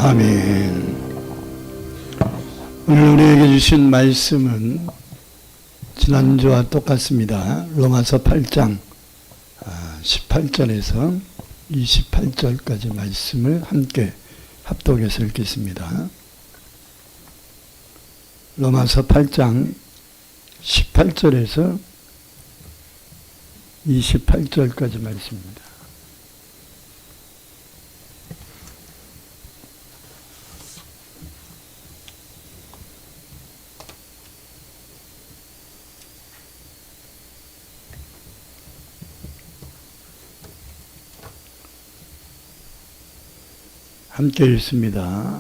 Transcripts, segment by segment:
아멘. 오늘 우리에게 주신 말씀은 지난주와 똑같습니다. 로마서 8장 18절에서 28절까지 말씀을 함께 합독해서 읽겠습니다. 로마서 8장 18절에서 28절까지 말씀입니다. 함께 읽습니다.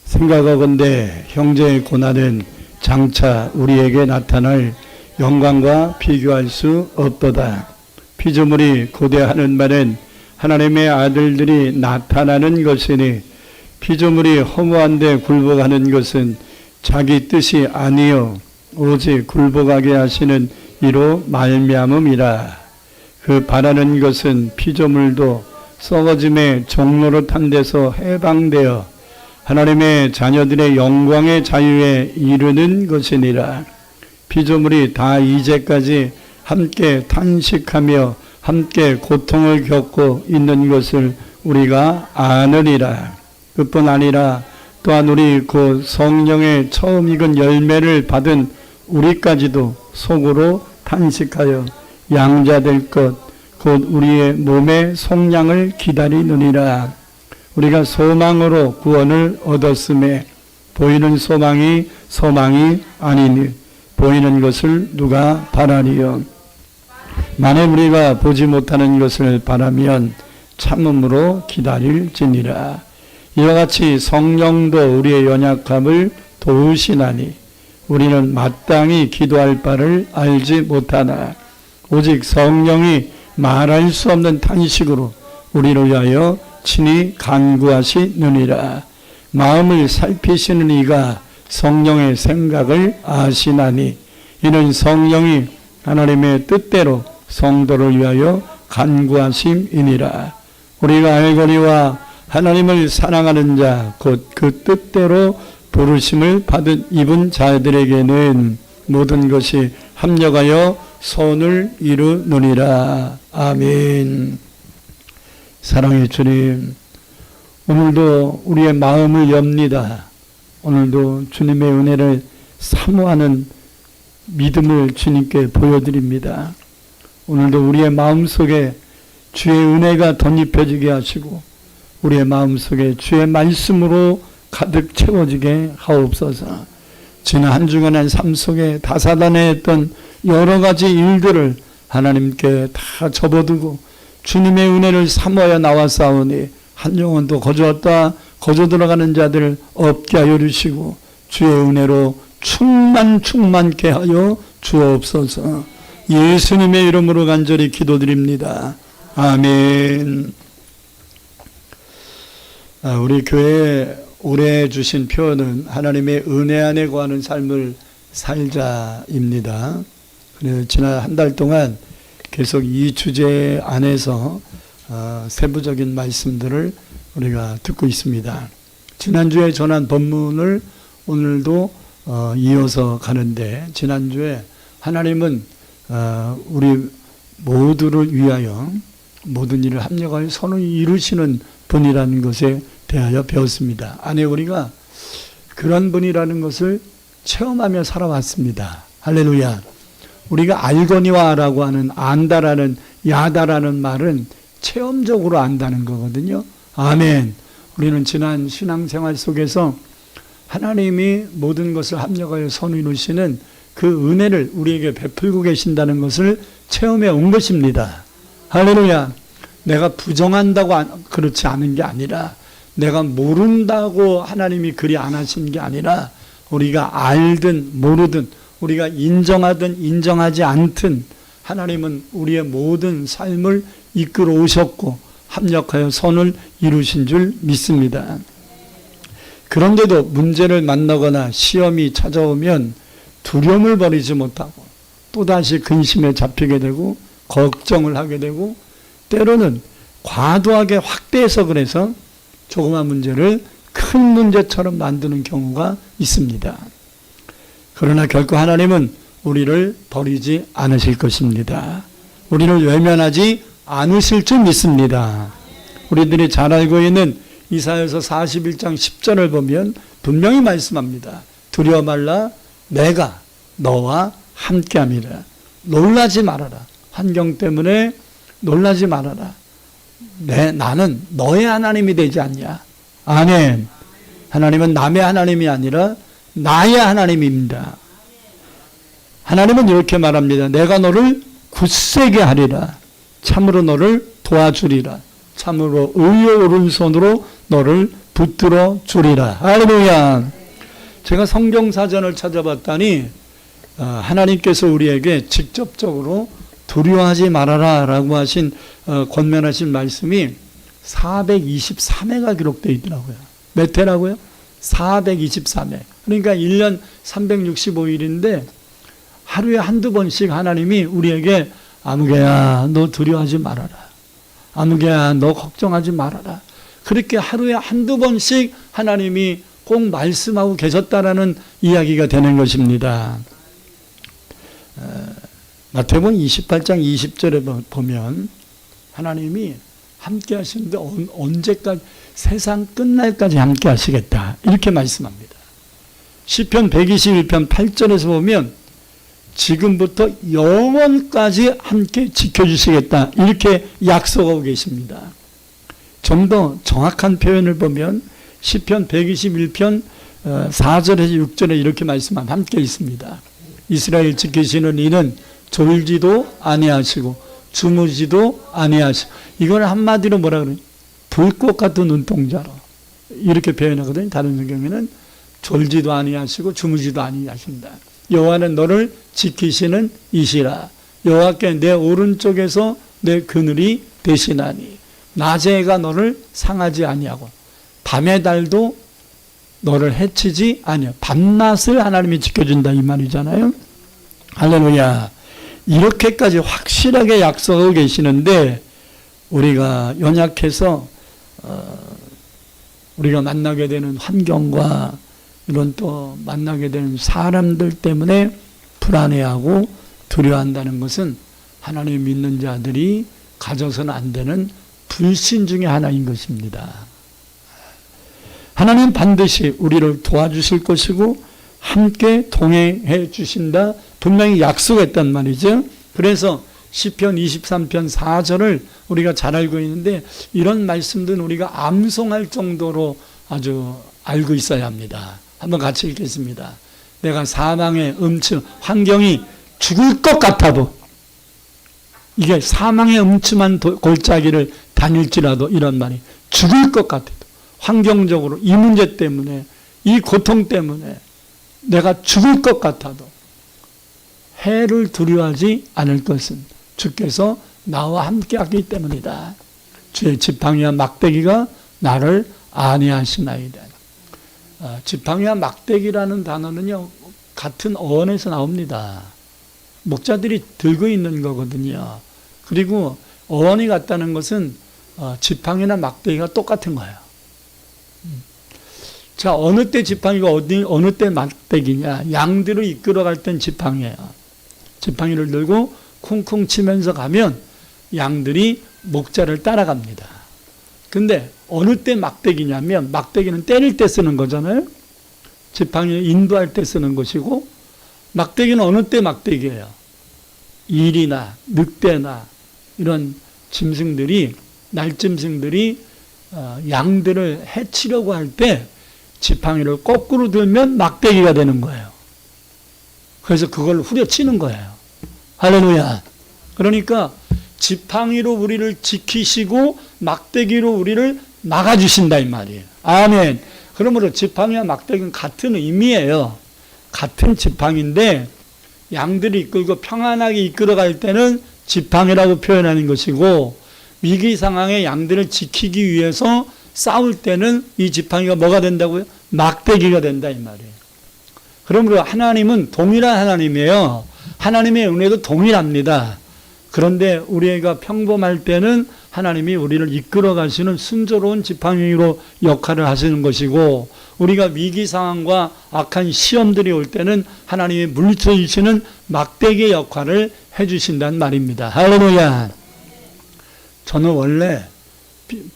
생각하건대 형제의 고난은 장차 우리에게 나타날 영광과 비교할 수 없도다. 피조물이 고대하는 말은 하나님의 아들들이 나타나는 것이니 피조물이 허무한 데 굴복하는 것은 자기 뜻이 아니요 오직 굴복하게 하시는 이로 말미암음이라. 그 바라는 것은 피조물도 썩어짐의 종로로 탄 데서 해방되어 하나님의 자녀들의 영광의 자유에 이르는 것이니라. 피조물이 다 이제까지 함께 탄식하며 함께 고통을 겪고 있는 것을 우리가 아느니라. 그뿐 아니라 또한 우리 그 성령의 처음 익은 열매를 받은 우리까지도 속으로 탄식하여 양자될 것 곧 우리의 몸의 속량을 기다리느니라. 우리가 소망으로 구원을 얻었음에 보이는 소망이 소망이 아니니 보이는 것을 누가 바라리요. 만일 우리가 보지 못하는 것을 바라면 참음으로 기다릴지니라. 이와 같이 성령도 우리의 연약함을 도우시나니 우리는 마땅히 기도할 바를 알지 못하나 오직 성령이 말할 수 없는 탄식으로 우리를 위하여 친히 간구하시느니라. 마음을 살피시는 이가 성령의 생각을 아시나니 이는 성령이 하나님의 뜻대로 성도를 위하여 간구하심이니라. 우리가 알거니와 하나님을 사랑하는 자 곧 그 뜻대로 부르심을 받은 입은 자들에게는 모든 것이 합력하여 선을 이루느니라. 아멘. 사랑의 주님, 오늘도 우리의 마음을 엽니다. 오늘도 주님의 은혜를 사모하는 믿음을 주님께 보여드립니다. 오늘도 우리의 마음속에 주의 은혜가 덧입혀지게 하시고 우리의 마음속에 주의 말씀으로 가득 채워지게 하옵소서. 지난 한 주간의 삶 속에 다사다난했던 여러 가지 일들을 하나님께 다 접어두고 주님의 은혜를 사모하여 나왔사오니 한 영혼도 거저 들어가는 자들 없게 하여 주시고 주의 은혜로 충만케 하여 주옵소서. 예수님의 이름으로 간절히 기도드립니다. 아멘. 우리 교회에 올해 주신 표현은 하나님의 은혜 안에 거하는 삶을 살자입니다. 지난 한 달 동안 계속 이 주제 안에서 세부적인 말씀들을 우리가 듣고 있습니다. 지난주에 전한 본문을 오늘도 이어서 가는데 지난주에 하나님은 우리 모두를 위하여 모든 일을 합력하여 선을 이루시는 분이라는 것에 대하여 배웠습니다. 안에 우리가 그런 분이라는 것을 체험하며 살아왔습니다. 할렐루야. 우리가 알거니와라고 하는 안다라는 야다라는 말은 체험적으로 안다는 거거든요. 아멘. 우리는 지난 신앙생활 속에서 하나님이 모든 것을 합력하여 선을 이루시는 그 은혜를 우리에게 베풀고 계신다는 것을 체험해 온 것입니다. 할렐루야. 내가 부정한다고 그렇지 않은 게 아니라 내가 모른다고 하나님이 그리 안 하신 게 아니라 우리가 알든 모르든 우리가 인정하든 인정하지 않든 하나님은 우리의 모든 삶을 이끌어 오셨고 합력하여 선을 이루신 줄 믿습니다. 그런데도 문제를 만나거나 시험이 찾아오면 두려움을 버리지 못하고 또다시 근심에 잡히게 되고 걱정을 하게 되고 때로는 과도하게 확대해서 그래서 조그만 문제를 큰 문제처럼 만드는 경우가 있습니다. 그러나 결코 하나님은 우리를 버리지 않으실 것입니다. 우리를 외면하지 않으실 줄 믿습니다. 우리들이 잘 알고 있는 이사야서 41장 10절을 보면 분명히 말씀합니다. 두려워 말라, 내가 너와 함께함이라. 놀라지 말아라. 환경 때문에 놀라지 말아라. 나는 너의 하나님이 되지 않냐. 아멘. 하나님은 남의 하나님이 아니라 나의 하나님입니다. 하나님은 이렇게 말합니다. 내가 너를 굳세게 하리라. 참으로 너를 도와주리라. 참으로 의의 오른손으로 너를 붙들어 주리라. 할렐루야. 제가 성경사전을 찾아봤더니 하나님께서 우리에게 직접적으로 두려워하지 말아라 라고 하신 권면하신 말씀이 423회가 기록되어 있더라고요. 몇 회라고요? 423회. 그러니까 1년 365일인데 하루에 한두 번씩 하나님이 우리에게 아무개야 너 두려워하지 말아라. 아무개야 너 걱정하지 말아라. 그렇게 하루에 한두 번씩 하나님이 꼭 말씀하고 계셨다라는 이야기가 되는 것입니다. 마태복음 28장 20절에 보면 하나님이 함께 하시는데 언제까지 세상 끝날까지 함께 하시겠다 이렇게 말씀합니다. 시편 121편 8절에서 보면 지금부터 영원까지 함께 지켜주시겠다 이렇게 약속하고 계십니다. 좀 더 정확한 표현을 보면 시편 121편 4절에서 6절에 이렇게 말씀하면 함께 있습니다. 이스라엘 지키시는 이는 졸지도 아니하시고 주무지도 아니하시고, 이걸 한마디로 뭐라 그래요? 불꽃 같은 눈동자로 이렇게 표현하거든요. 다른 성경에는 졸지도 아니하시고 주무지도 아니하신다. 여호와는 너를 지키시는 이시라. 여호와께 내 오른쪽에서 내 그늘이 되시나니 낮의 해가 너를 상하지 아니하고 밤의 달도 너를 해치지 아니하. 밤낮을 하나님이 지켜준다 이 말이잖아요. 할렐루야. 이렇게까지 확실하게 약속하고 계시는데 우리가 연약해서 우리가 만나게 되는 환경과 이런 또 만나게 되는 사람들 때문에 불안해하고 두려워한다는 것은 하나님 믿는 자들이 가져서는 안 되는 불신 중에 하나인 것입니다. 하나님 반드시 우리를 도와주실 것이고 함께 동행해 주신다 분명히 약속했단 말이죠. 그래서 시편 23편 4절을 우리가 잘 알고 있는데 이런 말씀들은 우리가 암송할 정도로 아주 알고 있어야 합니다. 한번 같이 읽겠습니다. 내가 사망의 환경이 죽을 것 같아도, 이게 사망의 음침한 골짜기를 다닐지라도 이런 말이 죽을 것 같아도, 환경적으로 이 문제 때문에 이 고통 때문에 내가 죽을 것 같아도 해를 두려워하지 않을 것은 주께서 나와 함께 하기 때문이다. 주의 지팡이와 막대기가 나를 안위하시나이다. 지팡이와 막대기라는 단어는요, 같은 어원에서 나옵니다. 목자들이 들고 있는 거거든요. 그리고 어원이 같다는 것은 지팡이나 막대기가 똑같은 거예요. 자, 어느 때 지팡이가 어느 때 막대기냐? 양들을 이끌어갈 땐 지팡이에요. 지팡이를 들고 쿵쿵 치면서 가면 양들이 목자를 따라갑니다. 근데 어느 때 막대기냐면, 막대기는 때릴 때 쓰는 거잖아요. 지팡이를 인도할 때 쓰는 것이고, 막대기는 어느 때 막대기예요? 일이나 늑대나 이런 짐승들이, 날짐승들이 양들을 해치려고 할 때 지팡이를 거꾸로 들면 막대기가 되는 거예요. 그래서 그걸 후려치는 거예요. 할렐루야. 그러니까 지팡이로 우리를 지키시고 막대기로 우리를 막아주신다 이 말이에요. 아멘. 그러므로 지팡이와 막대기는 같은 의미예요. 같은 지팡이인데 양들이 이끌고 평안하게 이끌어갈 때는 지팡이라고 표현하는 것이고, 위기 상황에 양들을 지키기 위해서 싸울 때는 이 지팡이가 뭐가 된다고요? 막대기가 된다 이 말이에요. 그러므로 하나님은 동일한 하나님이에요. 하나님의 은혜도 동일합니다. 그런데 우리가 평범할 때는 하나님이 우리를 이끌어 가시는 순조로운 지팡이로 역할을 하시는 것이고, 우리가 위기 상황과 악한 시험들이 올 때는 하나님이 물리쳐 주시는 막대기 역할을 해 주신다는 말입니다. 할렐루야. 저는 원래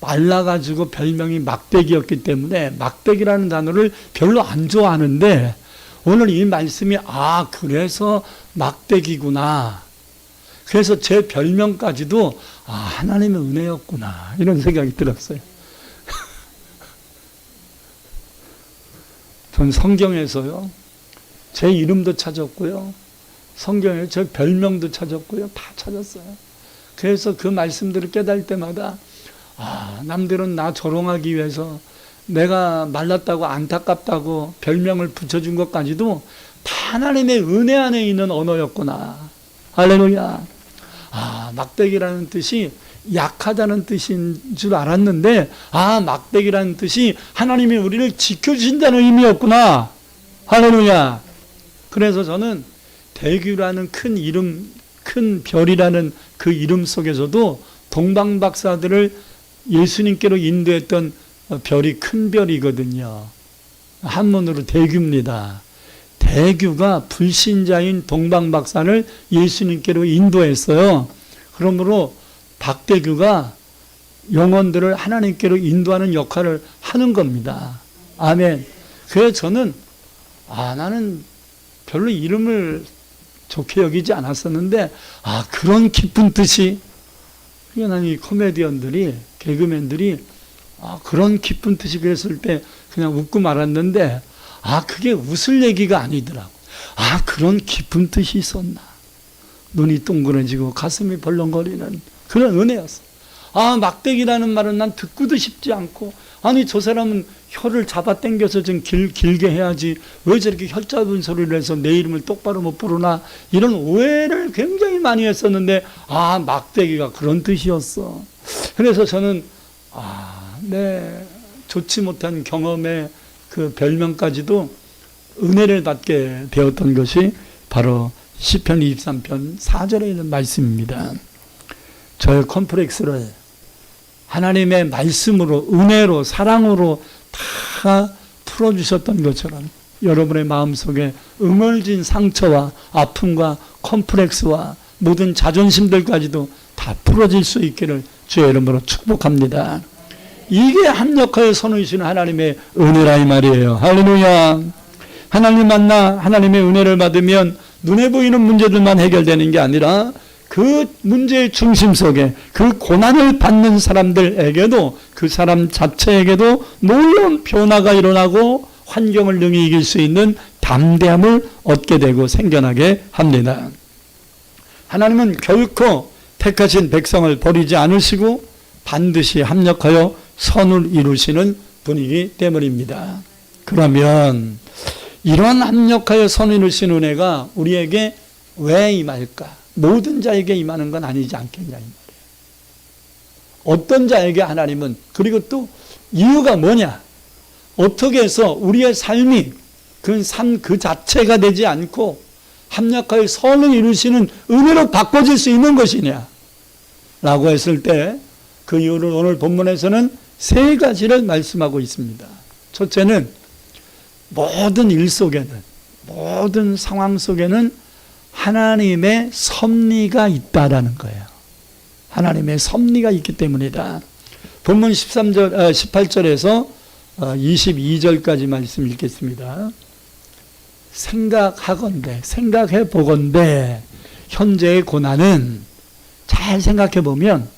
말라가지고 별명이 막대기였기 때문에 막대기라는 단어를 별로 안 좋아하는데, 오늘 이 말씀이 그래서 막대기구나, 그래서 제 별명까지도 하나님의 은혜였구나, 이런 생각이 들었어요. 전 성경에서요, 제 이름도 찾았고요, 성경에 제 별명도 찾았고요, 다 찾았어요. 그래서 그 말씀들을 깨달을 때마다 남들은 나 조롱하기 위해서 내가 말랐다고 안타깝다고 별명을 붙여준 것까지도 다 하나님의 은혜 안에 있는 언어였구나. 할렐루야. 막대기라는 뜻이 약하다는 뜻인 줄 알았는데, 막대기라는 뜻이 하나님이 우리를 지켜주신다는 의미였구나. 할렐루야. 그래서 저는 대규라는 큰 이름, 큰 별이라는 그 이름 속에서도 동방박사들을 예수님께로 인도했던 별이 큰 별이거든요. 한문으로 대규입니다. 대규가 불신자인 동방박사를 예수님께로 인도했어요. 그러므로 박대규가 영혼들을 하나님께로 인도하는 역할을 하는 겁니다. 아멘. 그래서 저는 나는 별로 이름을 좋게 여기지 않았었는데 그런 깊은 뜻이, 나는 이 코미디언들이, 개그맨들이 그런 깊은 뜻이 그랬을 때 그냥 웃고 말았는데, 그게 웃을 얘기가 아니더라고. 그런 깊은 뜻이 있었나. 눈이 동그래지고 가슴이 벌렁거리는 그런 은혜였어. 막대기라는 말은 난 듣고도 싶지 않고, 저 사람은 혀를 잡아 당겨서 좀 길게 해야지 왜 저렇게 혀 짧은 소리를 해서 내 이름을 똑바로 못 부르나, 이런 오해를 굉장히 많이 했었는데, 막대기가 그런 뜻이었어. 그래서 저는 내 좋지 못한 경험의 그 별명까지도 은혜를 받게 되었던 것이 바로 시편 23편 4절에 있는 말씀입니다. 저의 컴플렉스를 하나님의 말씀으로, 은혜로, 사랑으로 다 풀어주셨던 것처럼 여러분의 마음속에 응어진 상처와 아픔과 컴플렉스와 모든 자존심들까지도 다 풀어질 수 있기를 주의 이름으로 축복합니다. 이게 합력하여 선우이시는 하나님의 은혜라 이 말이에요. 할렐루야. 하나님 만나 하나님의 은혜를 받으면 눈에 보이는 문제들만 해결되는 게 아니라 그 문제의 중심 속에 그 고난을 받는 사람들에게도, 그 사람 자체에게도 놀라운 변화가 일어나고 환경을 능히 이길 수 있는 담대함을 얻게 되고 생겨나게 합니다. 하나님은 결코 택하신 백성을 버리지 않으시고 반드시 합력하여 선을 이루시는 분이기 때문입니다. 그러면 이런 합력하여 선을 이루시는 은혜가 우리에게 왜 임할까? 모든 자에게 임하는 건 아니지 않겠냐 이 말이에요. 어떤 자에게 하나님은, 그리고 또 이유가 뭐냐? 어떻게 해서 우리의 삶이 그 삶 그 자체가 되지 않고 합력하여 선을 이루시는 은혜로 바꿔질 수 있는 것이냐? 라고 했을 때 그 이유를 오늘 본문에서는 세 가지를 말씀하고 있습니다. 첫째는 모든 일 속에는, 모든 상황 속에는 하나님의 섭리가 있다라는 거예요. 하나님의 섭리가 있기 때문이다. 본문 18절에서 22절까지 말씀 읽겠습니다. 생각해 보건대 현재의 고난은, 잘 생각해 보면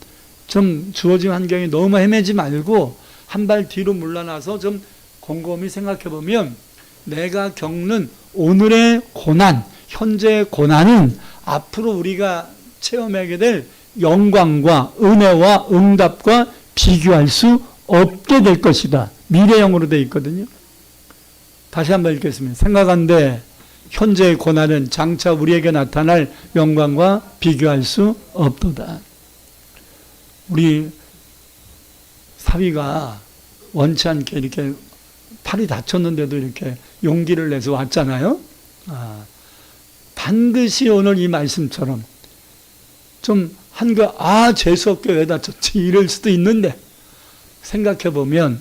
좀 주어진 환경에 너무 헤매지 말고 한 발 뒤로 물러나서 좀 곰곰이 생각해 보면 내가 겪는 오늘의 고난, 현재의 고난은 앞으로 우리가 체험하게 될 영광과 은혜와 응답과 비교할 수 없게 될 것이다. 미래형으로 되어 있거든요. 다시 한번 읽겠습니다. 생각한데 현재의 고난은 장차 우리에게 나타날 영광과 비교할 수 없도다. 우리 사위가 원치 않게 이렇게 팔이 다쳤는데도 이렇게 용기를 내서 왔잖아요. 반드시 오늘 이 말씀처럼 좀 한 거, 재수없게 왜 다쳤지? 이럴 수도 있는데, 생각해보면,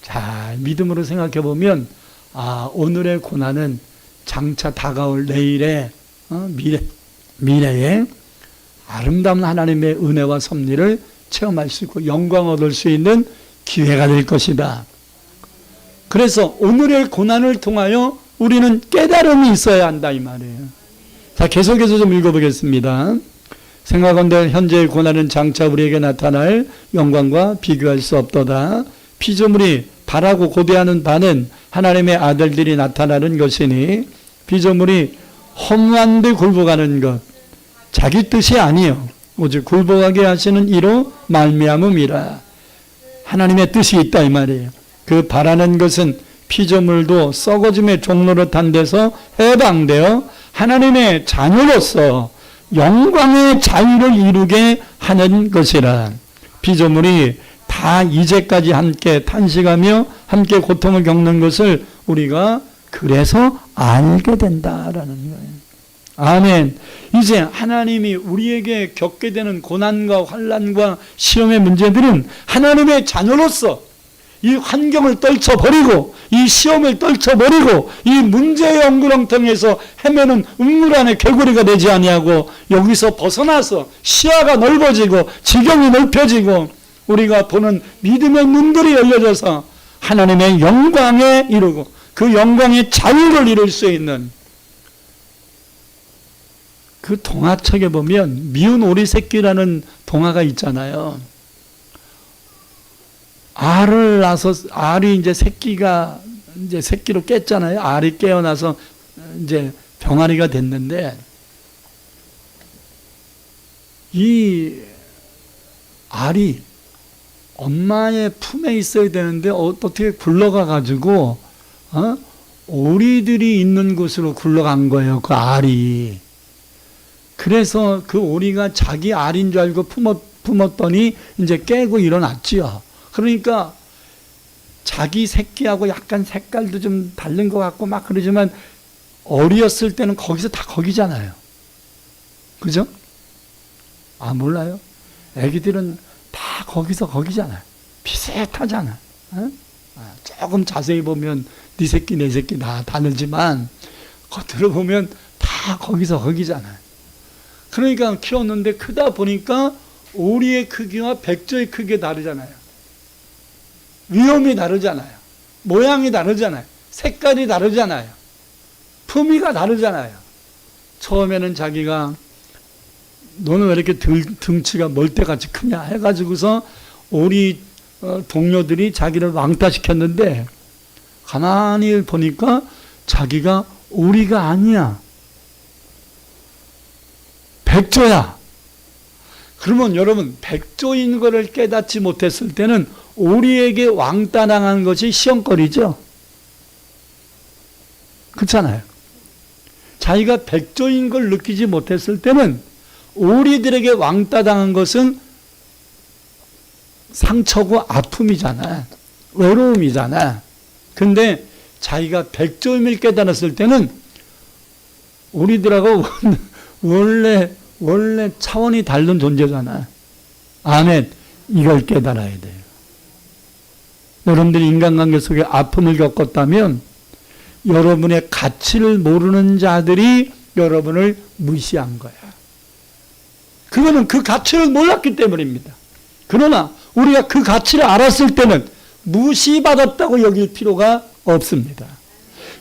잘 믿음으로 생각해보면, 오늘의 고난은 장차 다가올 내일의, 미래의 아름다운 하나님의 은혜와 섭리를 체험할 수 있고, 영광 얻을 수 있는 기회가 될 것이다. 그래서 오늘의 고난을 통하여 우리는 깨달음이 있어야 한다, 이 말이에요. 자, 계속해서 좀 읽어보겠습니다. 생각한들 현재의 고난은 장차 우리에게 나타날 영광과 비교할 수 없도다. 피조물이 바라고 고대하는 바는 하나님의 아들들이 나타나는 것이니 피조물이 허무한 데 굴복하는 것 자기 뜻이 아니요 오직 굴복하게 하시는 이로 말미암음이라. 하나님의 뜻이 있다 이 말이에요. 그 바라는 것은 피조물도 썩어짐의 종로로 탄 데서 해방되어 하나님의 자녀로서 영광의 자유를 이루게 하는 것이라. 피조물이 다 이제까지 함께 탄식하며 함께 고통을 겪는 것을 우리가 그래서 알게 된다라는 거예요. 아멘. 이제 하나님이 우리에게 겪게 되는 고난과 환난과 시험의 문제들은 하나님의 자녀로서 이 환경을 떨쳐버리고 이 시험을 떨쳐버리고 이 문제의 엉그렁텅에서 헤매는 음물 안에 개구리가 되지 아니하고 여기서 벗어나서 시야가 넓어지고 지경이 넓혀지고 우리가 보는 믿음의 눈들이 열려져서 하나님의 영광에 이르고 그 영광의 자유를 이룰 수 있는 그 동화책에 보면 미운 오리 새끼라는 동화가 있잖아요. 알을 낳아서 알이 이제 새끼로 깼잖아요. 알이 깨어나서 이제 병아리가 됐는데 이 알이 엄마의 품에 있어야 되는데 어떻게 굴러가 가지고 오리들이 있는 곳으로 굴러간 거예요. 그 알이. 그래서 그 오리가 자기 알인 줄 알고 품었더니 이제 깨고 일어났지요. 그러니까 자기 새끼하고 약간 색깔도 좀 다른 것 같고 막 그러지만 어리였을 때는 거기서 다 거기잖아요. 그죠? 몰라요? 애기들은 다 거기서 거기잖아요. 비슷하잖아요. 조금 자세히 보면 네 새끼 내 새끼 다 다르지만 겉으로 보면 다 거기서 거기잖아요. 그러니까 키웠는데 크다 보니까 오리의 크기와 백조의 크기가 다르잖아요. 위험이 다르잖아요. 모양이 다르잖아요. 색깔이 다르잖아요. 품위가 다르잖아요. 처음에는 자기가 너는 왜 이렇게 등치가 멀대같이 크냐 해가지고서 오리 동료들이 자기를 왕따시켰는데 가만히 보니까 자기가 오리가 아니야. 백조야. 그러면 여러분 백조인 것을 깨닫지 못했을 때는 오리에게 왕따당한 것이 시험거리죠. 그렇잖아요. 자기가 백조인 걸 느끼지 못했을 때는 오리들에게 왕따당한 것은 상처고 아픔이잖아. 외로움이잖아. 근데 자기가 백조임을 깨달았을 때는 오리들하고 원래 차원이 다른 존재잖아. 아멘. 이걸 깨달아야 돼요. 여러분들이 인간관계 속에 아픔을 겪었다면 여러분의 가치를 모르는 자들이 여러분을 무시한 거야. 그거는 그 가치를 몰랐기 때문입니다. 그러나 우리가 그 가치를 알았을 때는 무시받았다고 여길 필요가 없습니다.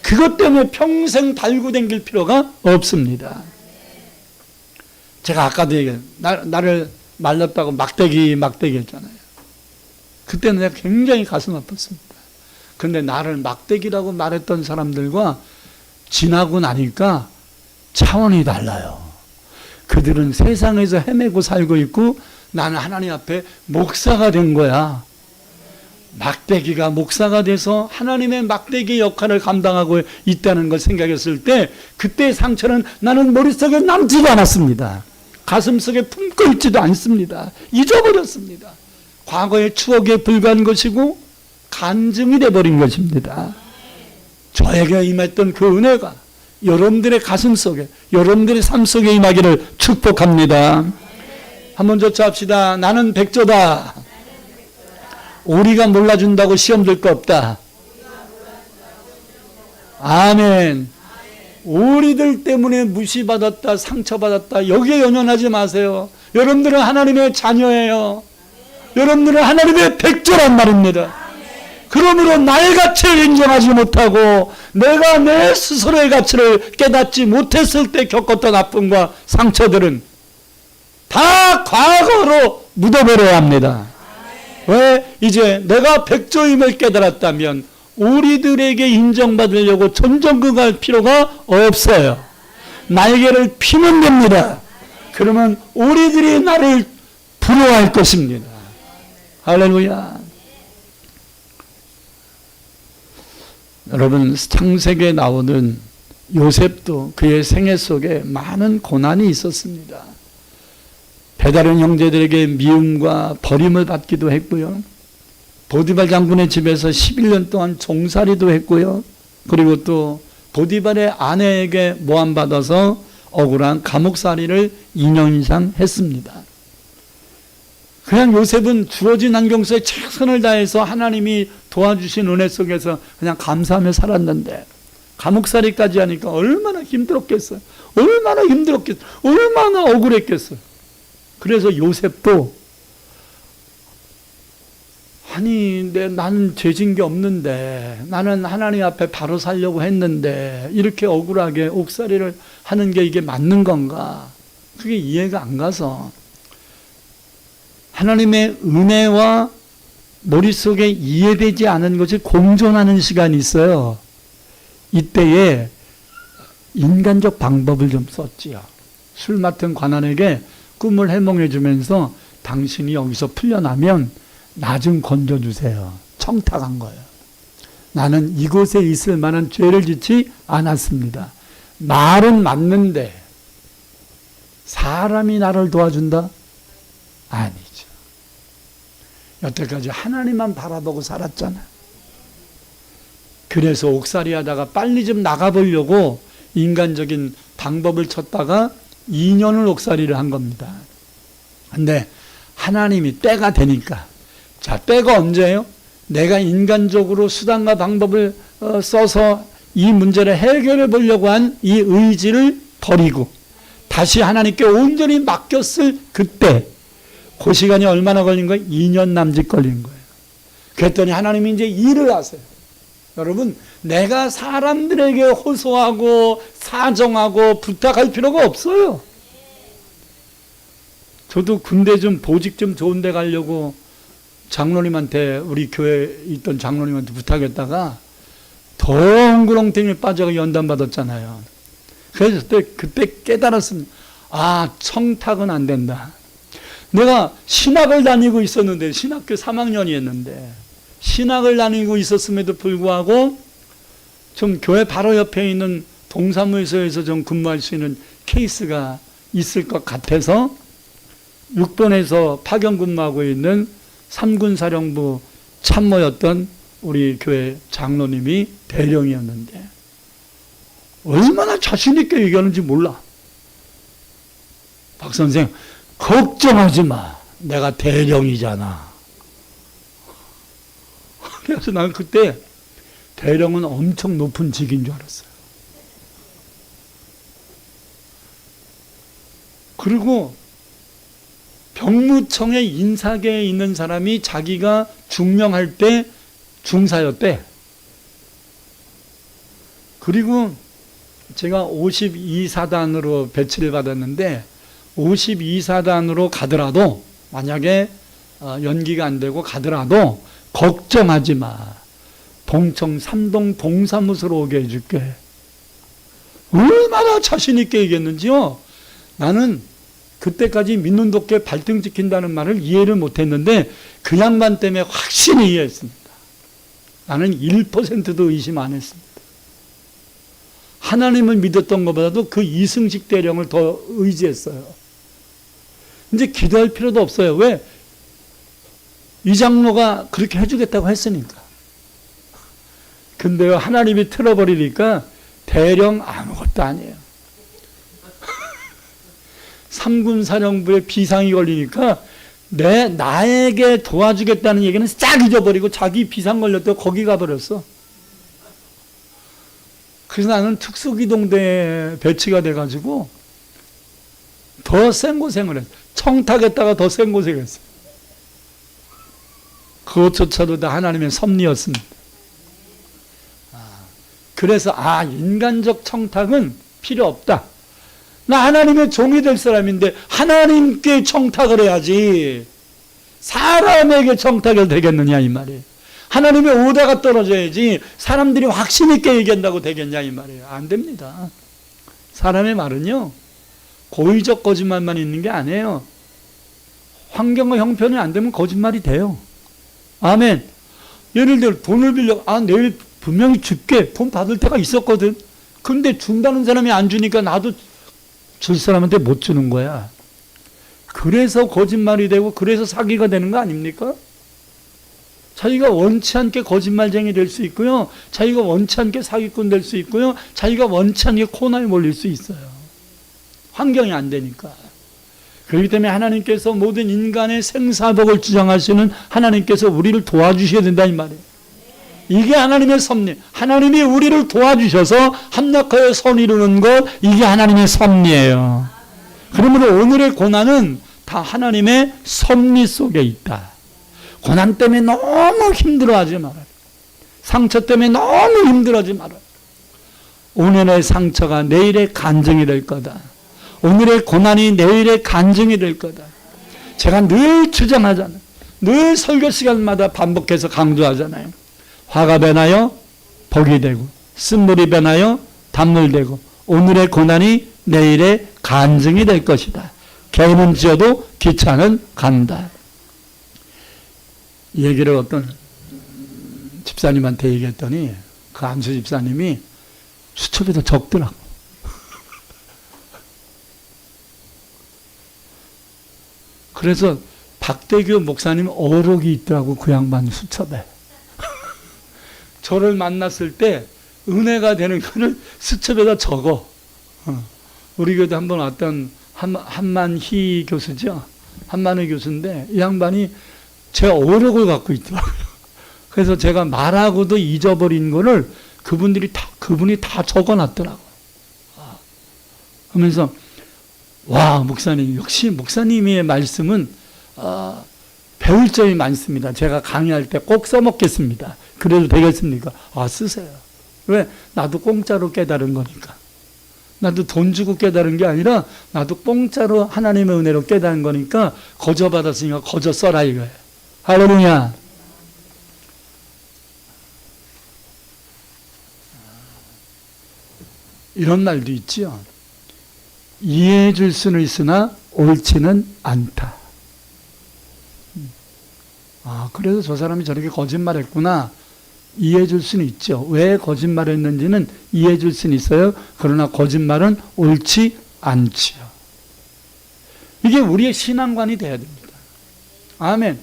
그것 때문에 평생 달고 다닐 필요가 없습니다. 제가 아까도 얘기했어요. 나를 말렸다고 막대기 했잖아요. 그때는 내가 굉장히 가슴 아팠습니다. 근데 나를 막대기라고 말했던 사람들과 지나고 나니까 차원이 달라요. 그들은 세상에서 헤매고 살고 있고 나는 하나님 앞에 목사가 된 거야. 막대기가 목사가 돼서 하나님의 막대기 역할을 감당하고 있다는 걸 생각했을 때 그때의 상처는 나는 머릿속에 남지도 않았습니다. 가슴속에 품고 있지도 않습니다. 잊어버렸습니다. 과거의 추억에 불과한 것이고 간증이 되어버린 것입니다. 저에게 임했던 그 은혜가 여러분들의 가슴 속에 여러분들의 삶 속에 임하기를 축복합니다. 한번 조차합시다. 나는 백조다. 우리가 몰라준다고 시험 들 거 없다. 아멘. 우리들 때문에 무시받았다, 상처받았다, 여기에 연연하지 마세요. 여러분들은 하나님의 자녀예요. 여러분들은 하나님의 백조란 말입니다. 그러므로 나의 가치를 인정하지 못하고 내가 내 스스로의 가치를 깨닫지 못했을 때 겪었던 아픔과 상처들은 다 과거로 묻어버려야 합니다. 왜? 이제 내가 백조임을 깨달았다면 우리들에게 인정받으려고 전전긍할 필요가 없어요. 날개를 피면 됩니다. 그러면 우리들이 나를 부러워할 것입니다. 할렐루야. 여러분, 창세기에 나오는 요셉도 그의 생애 속에 많은 고난이 있었습니다. 배다른 형제들에게 미움과 버림을 받기도 했고요. 보디발 장군의 집에서 11년 동안 종살이도 했고요. 그리고 또 보디발의 아내에게 모함받아서 억울한 감옥살이를 2년 이상 했습니다. 그냥 요셉은 주어진 환경 속에 최선을 다해서 하나님이 도와주신 은혜 속에서 그냥 감사하며 살았는데 감옥살이까지 하니까 얼마나 힘들었겠어요. 얼마나 힘들었겠어요. 얼마나 억울했겠어요. 그래서 요셉도 아니 나는 죄진 게 없는데 나는 하나님 앞에 바로 살려고 했는데 이렇게 억울하게 옥살이를 하는 게 이게 맞는 건가? 그게 이해가 안 가서 하나님의 은혜와 머릿속에 이해되지 않은 것이 공존하는 시간이 있어요. 이때에 인간적 방법을 좀 썼지요. 술 맡은 관원에게 꿈을 해몽해 주면서 당신이 여기서 풀려나면 나 좀 건져주세요. 청탁한 거예요. 나는 이곳에 있을 만한 죄를 짓지 않았습니다. 말은 맞는데 사람이 나를 도와준다? 아니죠. 여태까지 하나님만 바라보고 살았잖아. 그래서 옥살이 하다가 빨리 좀 나가보려고 인간적인 방법을 쳤다가 2년을 옥살이를 한 겁니다. 근데 하나님이 때가 되니까, 자, 때가 언제예요? 내가 인간적으로 수단과 방법을 써서 이 문제를 해결해 보려고 한 이 의지를 버리고 다시 하나님께 온전히 맡겼을 그때, 그 시간이 얼마나 걸린 거예요? 2년 남짓 걸린 거예요. 그랬더니 하나님이 이제 일을 하세요. 여러분, 내가 사람들에게 호소하고 사정하고 부탁할 필요가 없어요. 저도 군대 좀 보직 좀 좋은 데 가려고 장로님한테, 우리 교회에 있던 장로님한테 부탁했다가 더 엉구렁텅이에 빠져서 연단 받았잖아요. 그래서 그때 깨달았습니다. 아, 청탁은 안 된다. 내가 신학을 다니고 있었는데, 신학교 3학년이었는데 신학을 다니고 있었음에도 불구하고 좀 교회 바로 옆에 있는 동사무소에서 좀 근무할 수 있는 케이스가 있을 것 같아서 6번에서 파견 근무하고 있는 3군 사령부 참모였던 우리 교회 장로님이 대령이었는데 얼마나 자신 있게 얘기하는지 몰라. 박 선생, 걱정하지 마. 내가 대령이잖아. 그래서 난 그때 대령은 엄청 높은 직인 줄 알았어요. 그리고 병무청의 인사계에 있는 사람이 자기가 중령할 때 중사였대. 그리고 제가 52사단으로 배치를 받았는데 52사단으로 가더라도, 만약에 연기가 안 되고 가더라도 걱정하지 마. 동청 3동 동사무소로 오게 해줄게. 얼마나 자신 있게 얘기했는지요. 나는 그때까지 믿는 도께 발등 찍힌다는 말을 이해를 못했는데 그 양반 때문에 확실히 이해했습니다. 나는 1%도 의심 안 했습니다. 하나님을 믿었던 것보다도 그 이승식 대령을 더 의지했어요. 이제 기도할 필요도 없어요. 왜? 이 장로가 그렇게 해주겠다고 했으니까. 근데요, 하나님이 틀어버리니까 대령 아무것도 아니에요. 삼군 사령부에 비상이 걸리니까 나에게 도와주겠다는 얘기는 싹 잊어버리고 자기 비상 걸렸다고 거기 가버렸어. 그래서 나는 특수기동대에 배치가 돼가지고 더 센 고생을 했어. 청탁했다가 더 센 고생을 했어. 그것조차도 다 하나님의 섭리였습니다. 그래서 인간적 청탁은 필요 없다. 나 하나님의 종이 될 사람인데 하나님께 청탁을 해야지 사람에게 청탁이 되겠느냐 이 말이에요. 하나님의 오다가 떨어져야지 사람들이 확신 있게 얘기한다고 되겠냐 이 말이에요. 안 됩니다. 사람의 말은요 고의적 거짓말만 있는 게 아니에요. 환경과 형편이 안 되면 거짓말이 돼요. 아멘. 예를 들어 돈을 빌려 내일 분명히 줄게. 돈 받을 때가 있었거든. 근데 준다는 사람이 안 주니까 나도 줄 사람한테 못 주는 거야. 그래서 거짓말이 되고 그래서 사기가 되는 거 아닙니까? 자기가 원치 않게 거짓말쟁이 될 수 있고요. 자기가 원치 않게 사기꾼 될 수 있고요. 자기가 원치 않게 코너에 몰릴 수 있어요. 환경이 안 되니까. 그렇기 때문에 하나님께서 모든 인간의 생사복을 주장하시는 하나님께서 우리를 도와주셔야 된다 이 말이에요. 이게 하나님의 섭리. 하나님이 우리를 도와주셔서 합력하여 선 이루는 것, 이게 하나님의 섭리예요. 그러므로 오늘의 고난은 다 하나님의 섭리 속에 있다. 고난 때문에 너무 힘들어하지 말아요. 상처 때문에 너무 힘들어하지 말아요. 오늘의 상처가 내일의 간증이 될 거다. 오늘의 고난이 내일의 간증이 될 거다. 제가 늘 주장하잖아요. 늘 설교 시간마다 반복해서 강조하잖아요. 화가 변하여 복이 되고 쓴물이 변하여 단물 되고 오늘의 고난이 내일의 간증이 될 것이다. 개는 지어도 기차는 간다. 이 얘기를 어떤 집사님한테 얘기했더니 그 안수 집사님이 수첩에다 적더라고. 그래서 박대규 목사님 어록이 있더라고 그 양반 수첩에. 저를 만났을 때 은혜가 되는 거를 수첩에다 적어. 우리 교회도 한번 왔던 한만희 교수죠. 한만희 교수인데 이 양반이 제 어록을 갖고 있더라고요. 그래서 제가 말하고도 잊어버린 거를 그분이 다 적어놨더라고요. 그러면서 와 목사님 역시 목사님의 말씀은 배울 점이 많습니다. 제가 강의할 때 꼭 써먹겠습니다. 그래도 되겠습니까? 쓰세요. 왜? 나도 공짜로 깨달은 거니까. 나도 돈 주고 깨달은 게 아니라 나도 공짜로 하나님의 은혜로 깨달은 거니까 거저 받았으니까 거저 써라 이거예요. 할렐루야. 이런 말도 있지요. 이해해 줄 수는 있으나 옳지는 않다. 그래서 저 사람이 저렇게 거짓말했구나. 이해해 줄 수는 있죠. 왜 거짓말했는지는 이해해 줄 수는 있어요. 그러나 거짓말은 옳지 않지요. 이게 우리의 신앙관이 돼야 됩니다. 아멘.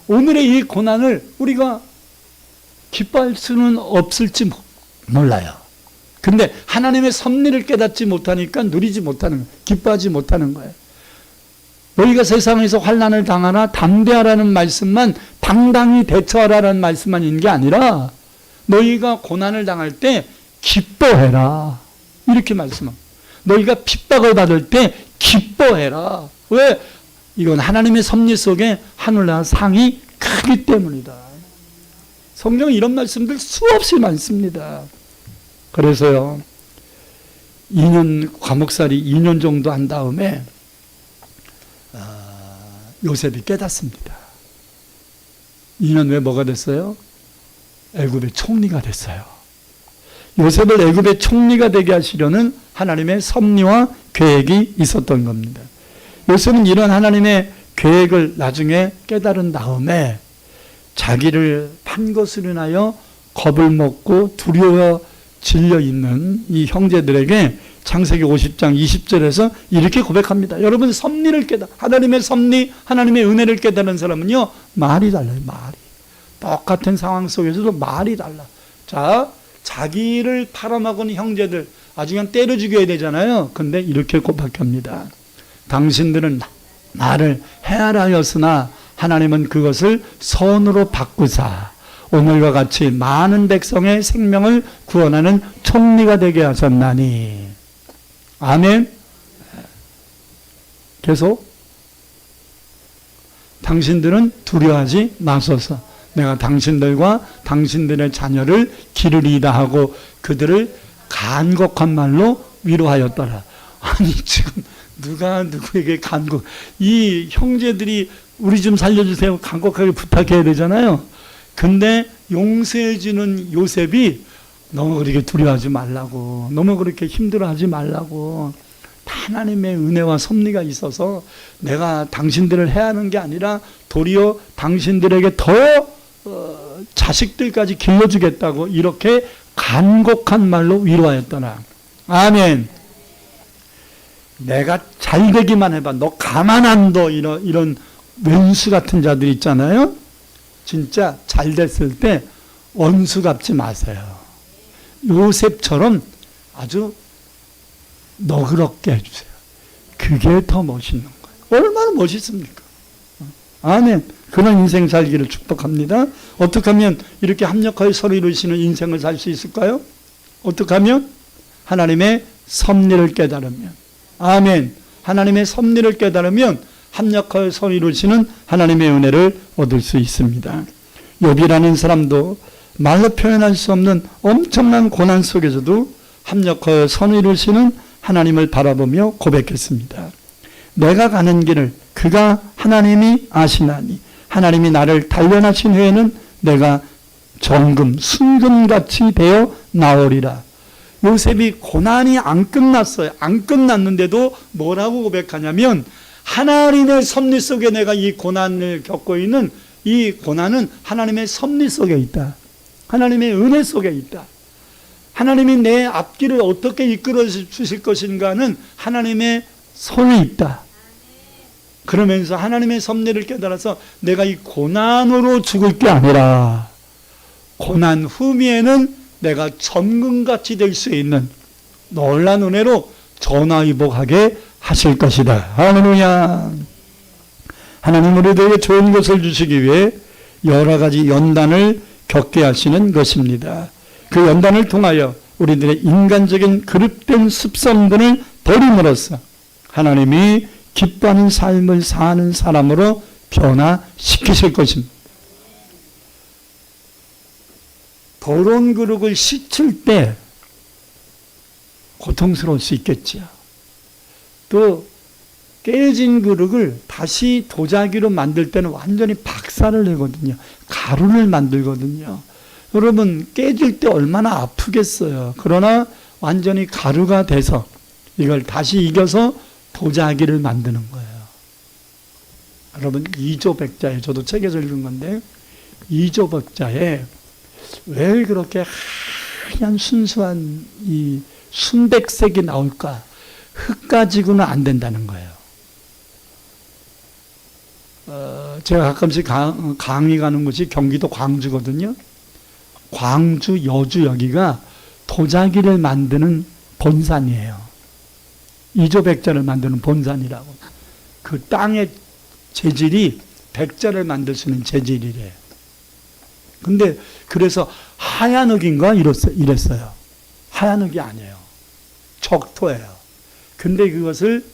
오늘의 이 고난을 우리가 기뻐할 수는 없을지 몰라요. 근데 하나님의 섭리를 깨닫지 못하니까 누리지 못하는 거예요. 기뻐하지 못하는 거예요. 너희가 세상에서 환난을 당하나 담대하라는 말씀만 당당히 대처하라는 말씀만 있는 게 아니라 너희가 고난을 당할 때 기뻐해라. 이렇게 말씀합니다. 너희가 핍박을 받을 때 기뻐해라. 왜? 이건 하나님의 섭리 속에 하늘나라 상이 크기 때문이다. 성경에 이런 말씀들 수없이 많습니다. 그래서요, 과목살이 2년 정도 한 다음에 요셉이 깨닫습니다. 2년 후에 뭐가 됐어요? 애굽의 총리가 됐어요. 요셉을 애굽의 총리가 되게 하시려는 하나님의 섭리와 계획이 있었던 겁니다. 요셉은 이런 하나님의 계획을 나중에 깨달은 다음에 자기를 판 것으로 인하여 겁을 먹고 두려워 질려 있는 이 형제들에게 창세기 50장 20절에서 이렇게 고백합니다. 여러분 섭리를 하나님의 섭리, 하나님의 은혜를 깨달은 사람은요 말이 달라요. 말이. 똑같은 상황 속에서도 말이 달라. 자, 자기를 팔아먹은 형제들 아주 그냥 때려 죽여야 되잖아요. 근데 이렇게 고백합니다. 당신들은 나를 헤아라였으나 하나님은 그것을 선으로 바꾸사 오늘과 같이 많은 백성의 생명을 구원하는 총리가 되게 하셨나니. 아멘. 계속 당신들은 두려워하지 마소서. 내가 당신들과 당신들의 자녀를 기르리이다 하고 그들을 간곡한 말로 위로하였더라. 아니 지금 누가 누구에게 간곡, 이 형제들이 우리 좀 살려주세요 간곡하게 부탁해야 되잖아요. 근데 용서해주는 요셉이 너무 그렇게 두려워하지 말라고, 너무 그렇게 힘들어하지 말라고, 하나님의 은혜와 섭리가 있어서 내가 당신들을 해하는 게 아니라 도리어 당신들에게 더 자식들까지 길러주겠다고 이렇게 간곡한 말로 위로하였더라. 아멘. 내가 잘 되기만 해봐. 너 가만 안 둬. 이런 왼수 같은 자들 있잖아요. 진짜 잘 됐을 때 원수 갚지 마세요. 요셉처럼 아주 너그럽게 해주세요. 그게 더 멋있는 거예요. 얼마나 멋있습니까? 아멘. 그런 인생 살기를 축복합니다. 어떻게 하면 이렇게 합력하여 서로 이루시는 인생을 살 수 있을까요? 어떻게 하면? 하나님의 섭리를 깨달으면. 아멘. 하나님의 섭리를 깨달으면 합력하여 서로 이루시는 하나님의 은혜를 얻을 수 있습니다. 욥이라는 사람도 말로 표현할 수 없는 엄청난 고난 속에서도 합력하여 선을 이루시는 하나님을 바라보며 고백했습니다. 내가 가는 길을 그가 하나님이 아시나니 하나님이 나를 단련하신 후에는 내가 정금 순금같이 되어 나오리라. 요셉이 고난이 안 끝났어요. 안 끝났는데도 뭐라고 고백하냐면 하나님의 섭리 속에 내가 이 고난을 겪고 있는 이 고난은 하나님의 섭리 속에 있다. 하나님의 은혜 속에 있다. 하나님이 내 앞길을 어떻게 이끌어 주실 것인가는 하나님의 손에 있다. 그러면서 하나님의 섭리를 깨달아서 내가 이 고난으로 죽을 게 아니라 고난 후미에는 내가 전금같이 될 수 있는 놀라운 은혜로 전화위복하게 하실 것이다. 할렐루야. 하나님 우리들에게 좋은 것을 주시기 위해 여러 가지 연단을 겪게 하시는 것입니다. 그 연단을 통하여 우리들의 인간적인 그릇된 습성들을 버림으로써 하나님이 기뻐하는 삶을 사는 사람으로 변화시키실 것입니다. 더러운 그릇을 씻을 때 고통스러울 수 있겠지요. 또 깨진 그릇을 다시 도자기로 만들 때는 완전히 박살을 내거든요. 가루를 만들거든요. 여러분 깨질 때 얼마나 아프겠어요. 그러나 완전히 가루가 돼서 이걸 다시 이겨서 도자기를 만드는 거예요. 여러분 이조백자에, 저도 책에서 읽은 건데 이조백자에 왜 그렇게 하얀 순수한 이 순백색이 나올까? 흙 가지고는 안 된다는 거예요. 제가 가끔씩 강의 가는 곳이 경기도 광주거든요. 광주, 여주 여기가 도자기를 만드는 본산이에요. 이조백자를 만드는 본산이라고. 그 땅의 재질이 백자를 만들 수 있는 재질이래요. 근데 그래서 하얀 흙인가 이랬어요. 하얀 흙이 아니에요. 적토예요. 근데 그것을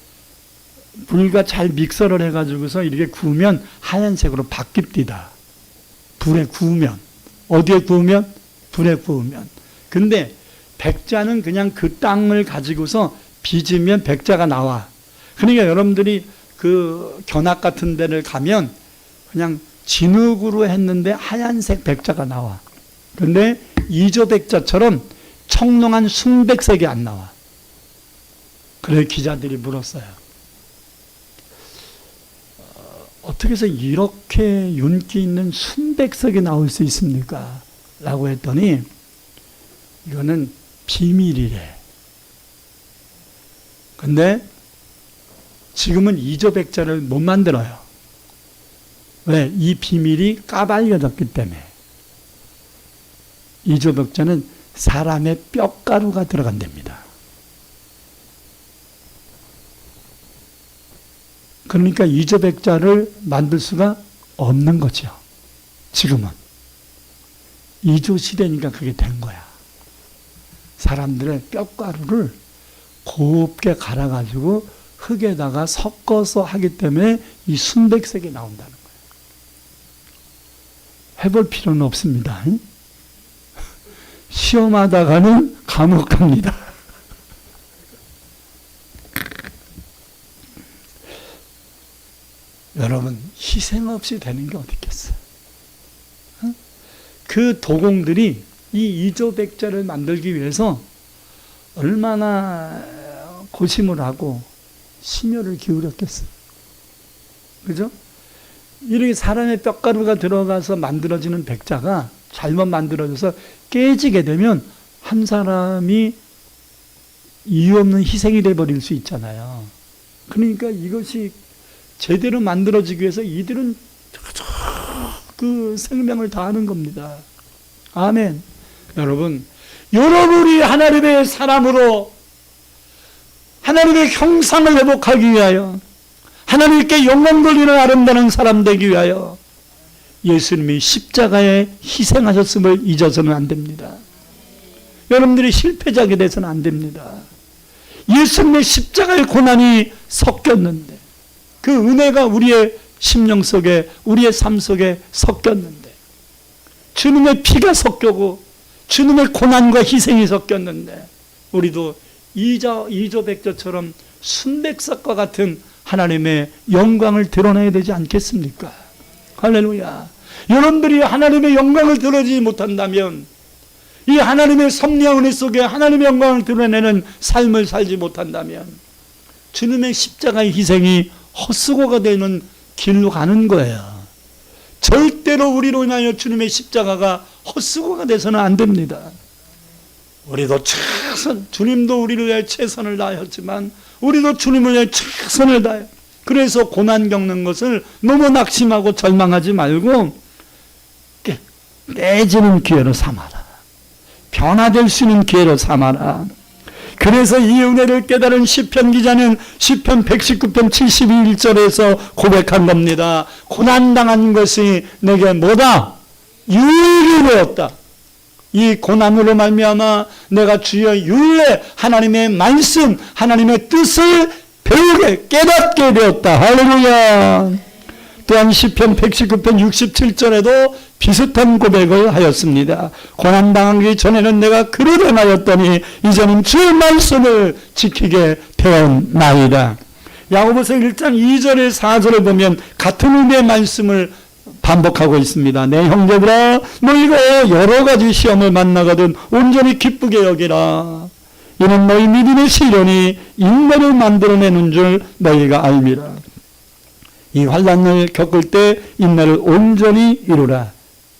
물과 잘 믹서를 해가지고서 이렇게 구우면 하얀색으로 바뀝니다. 불에 구우면. 어디에 구우면? 불에 구우면. 근데 백자는 그냥 그 땅을 가지고서 빚으면 백자가 나와. 그러니까 여러분들이 그 견학 같은 데를 가면 그냥 진흙으로 했는데 하얀색 백자가 나와. 근데 이조백자처럼 청롱한 순백색이 안 나와. 그래서 기자들이 물었어요. 어떻게 해서 이렇게 윤기 있는 순백색이 나올 수 있습니까? 라고 했더니 이거는 비밀이래. 근데 지금은 이조백자를 못 만들어요. 왜? 이 비밀이 까발려졌기 때문에. 이조백자는 사람의 뼈가루가 들어간답니다. 그러니까 이조백자를 만들 수가 없는 거죠. 지금은. 이조 시대니까 그게 된 거야. 사람들의 뼈가루를 곱게 갈아가지고 흙에다가 섞어서 하기 때문에 이 순백색이 나온다는 거예요. 해볼 필요는 없습니다. 시험하다가는 감옥 갑니다. 여러분, 희생 없이 되는 게 어디 있겠어요? 그 도공들이 이 이조백자를 만들기 위해서 얼마나 고심을 하고 심혈을 기울였겠어요. 그죠? 이렇게 사람의 뼈가루가 들어가서 만들어지는 백자가 잘못 만들어져서 깨지게 되면 한 사람이 이유 없는 희생이 돼버릴 수 있잖아요. 그러니까 이것이 제대로 만들어지기 위해서 이들은 그 생명을 다하는 겁니다. 아멘. 여러분, 여러분이 하나님의 사람으로 하나님의 형상을 회복하기 위하여 하나님께 영광 돌리는 아름다운 사람 되기 위하여 예수님이 십자가에 희생하셨음을 잊어서는 안 됩니다. 여러분들이 실패자가 돼서는 안 됩니다. 예수님의 십자가의 고난이 섞였는데 그 은혜가 우리의 심령 속에 우리의 삶 속에 섞였는데 주님의 피가 섞여고 주님의 고난과 희생이 섞였는데 우리도 이조백자처럼 순백석과 같은 하나님의 영광을 드러내야 되지 않겠습니까? 할렐루야. 여러분들이 하나님의 영광을 드러내지 못한다면 이 하나님의 섭리와 은혜 속에 하나님의 영광을 드러내는 삶을 살지 못한다면 주님의 십자가의 희생이 헛수고가 되는 길로 가는 거예요. 절대로 우리로 인하여 주님의 십자가가 헛수고가 돼서는 안 됩니다. 우리도 주님도 우리를 위해 최선을 다하였지만 우리도 주님을 위해 최선을 다해. 그래서 고난 겪는 것을 너무 낙심하고 절망하지 말고 깨지는 기회로 삼아라. 변화될 수 있는 기회로 삼아라. 그래서 이 은혜를 깨달은 시편 기자는 시편 119편 71절에서 고백한 겁니다. 고난당한 것이 내게 뭐다? 유익이 되었다. 이 고난으로 말미암아 내가 주의 율례 하나님의 말씀 하나님의 뜻을 배우게 깨닫게 되었다. 할렐루야. 또한 시편 119편 67절에도 비슷한 고백을 하였습니다. 고난당하기 전에는 내가 그릇 행하였더니 이제는 주의 말씀을 지키게 되었나이다. 야고보서 1장 2절에 4절을 보면 같은 의미의 말씀을 반복하고 있습니다. 내 형제들아 너희가 여러 가지 시험을 만나거든 온전히 기쁘게 여기라. 이는 너희 믿음의 시련이 인내를 만들어내는 줄 너희가 알미라. 이 환난을 겪을 때 인내를 온전히 이루라.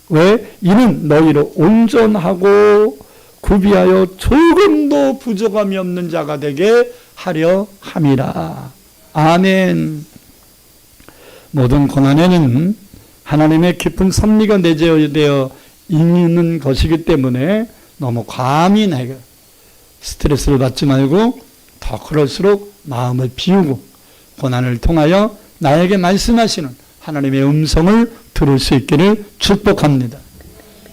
왜? 이는 너희를 온전하고 구비하여 조금도 부족함이 없는 자가 되게 하려 함이라. 아멘. 모든 고난에는 하나님의 깊은 섭리가 내재되어 있는 것이기 때문에 너무 과민히 내가 스트레스를 받지 말고 더 그럴수록 마음을 비우고 고난을 통하여 나에게 말씀하시는 하나님의 음성을 들을 수 있기를 축복합니다.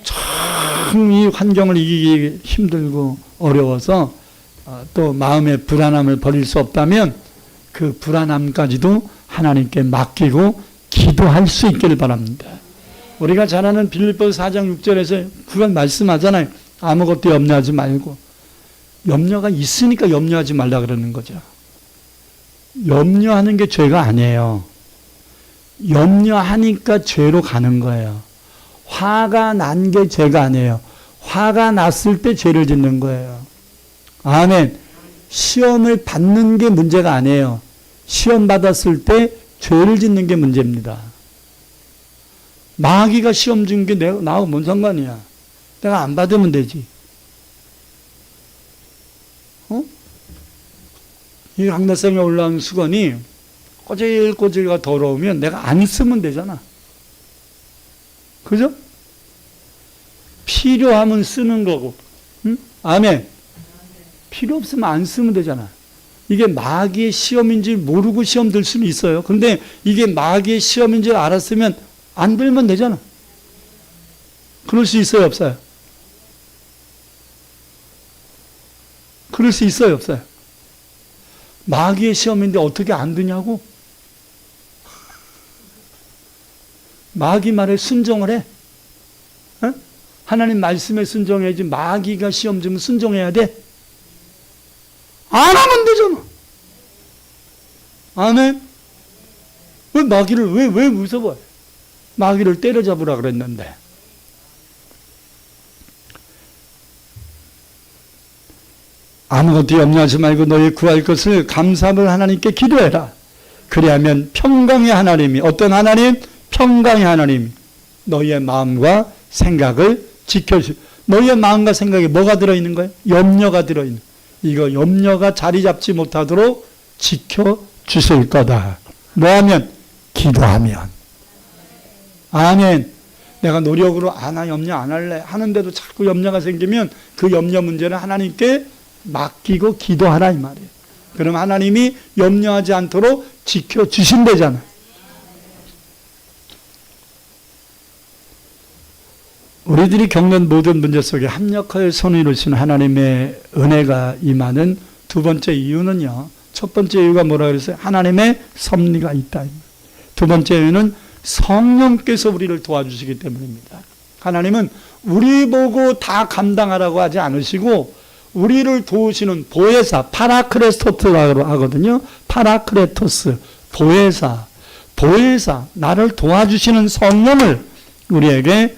참 이 환경을 이기기 힘들고 어려워서 또 마음의 불안함을 버릴 수 없다면 그 불안함까지도 하나님께 맡기고 기도할 수 있기를 바랍니다. 우리가 잘 아는 빌립보서 4장 6절에서 그걸 말씀하잖아요. 아무것도 염려하지 말고. 염려가 있으니까 염려하지 말라 그러는 거죠. 염려하는 게 죄가 아니에요. 염려하니까 죄로 가는 거예요. 화가 난 게 죄가 아니에요. 화가 났을 때 죄를 짓는 거예요. 아멘. 시험을 받는 게 문제가 아니에요. 시험 받았을 때 죄를 짓는 게 문제입니다. 마귀가 시험 준 게 나하고 뭔 상관이야. 내가 안 받으면 되지. 이 강대상에 올라온 수건이 꼬질꼬질가 더러우면 내가 안 쓰면 되잖아. 그죠? 필요하면 쓰는 거고. 응? 아멘. 필요 없으면 안 쓰면 되잖아. 이게 마귀의 시험인지 모르고 시험 들 수는 있어요. 그런데 이게 마귀의 시험인지 알았으면 안 들면 되잖아. 그럴 수 있어요, 없어요? 그럴 수 있어요, 없어요? 마귀의 시험인데 어떻게 안 드냐고? 마귀 말에 순종을 해. 어? 하나님 말씀에 순종해야지. 마귀가 시험 주면 순종해야 돼. 안 하면 되잖아. 아멘. 왜 마귀를 왜 무서워해? 마귀를 때려잡으라 그랬는데. 아무것도 염려하지 말고 너희 구할 것을 감사함을 하나님께 기도해라. 그리하면 평강의 하나님이, 어떤 하나님? 평강의 하나님, 너희의 마음과 생각을 지켜주시고. 너희의 마음과 생각에 뭐가 들어있는 거예요? 염려가 들어있는. 이거 염려가 자리 잡지 못하도록 지켜주실 거다. 뭐하면? 기도하면. 아멘. 내가 노력으로 나 염려 안 할래 하는데도 자꾸 염려가 생기면 그 염려 문제는 하나님께 맡기고 기도하라 이 말이에요. 그럼 하나님이 염려하지 않도록 지켜주신대잖아요. 우리들이 겪는 모든 문제 속에 합력하여 손을 이루시는 하나님의 은혜가 임하는 두 번째 이유는요. 첫 번째 이유가 뭐라 그랬어요? 하나님의 섭리가 있다. 두 번째 이유는 성령께서 우리를 도와주시기 때문입니다. 하나님은 우리 보고 다 감당하라고 하지 않으시고 우리를 도우시는 보혜사, 파라크레토스라고 하거든요. 파라크레토스, 보혜사, 나를 도와주시는 성령을 우리에게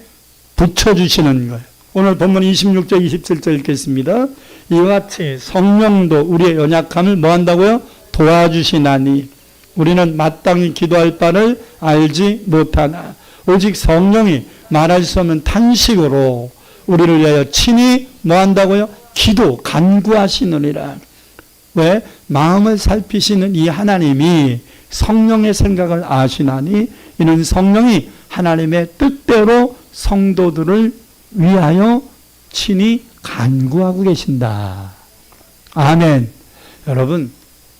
붙여주시는 거예요. 오늘 본문 26절, 27절 읽겠습니다. 이와 같이 성령도 우리의 연약함을 뭐 한다고요? 도와주시나니 우리는 마땅히 기도할 바를 알지 못하나 오직 성령이 말할 수 없는 탄식으로 우리를 위하여 친히 뭐 한다고요? 간구하시느니라. 왜? 마음을 살피시는 이 하나님이 성령의 생각을 아시나니 이는 성령이 하나님의 뜻대로 성도들을 위하여 친히 간구하고 계신다. 아멘. 여러분,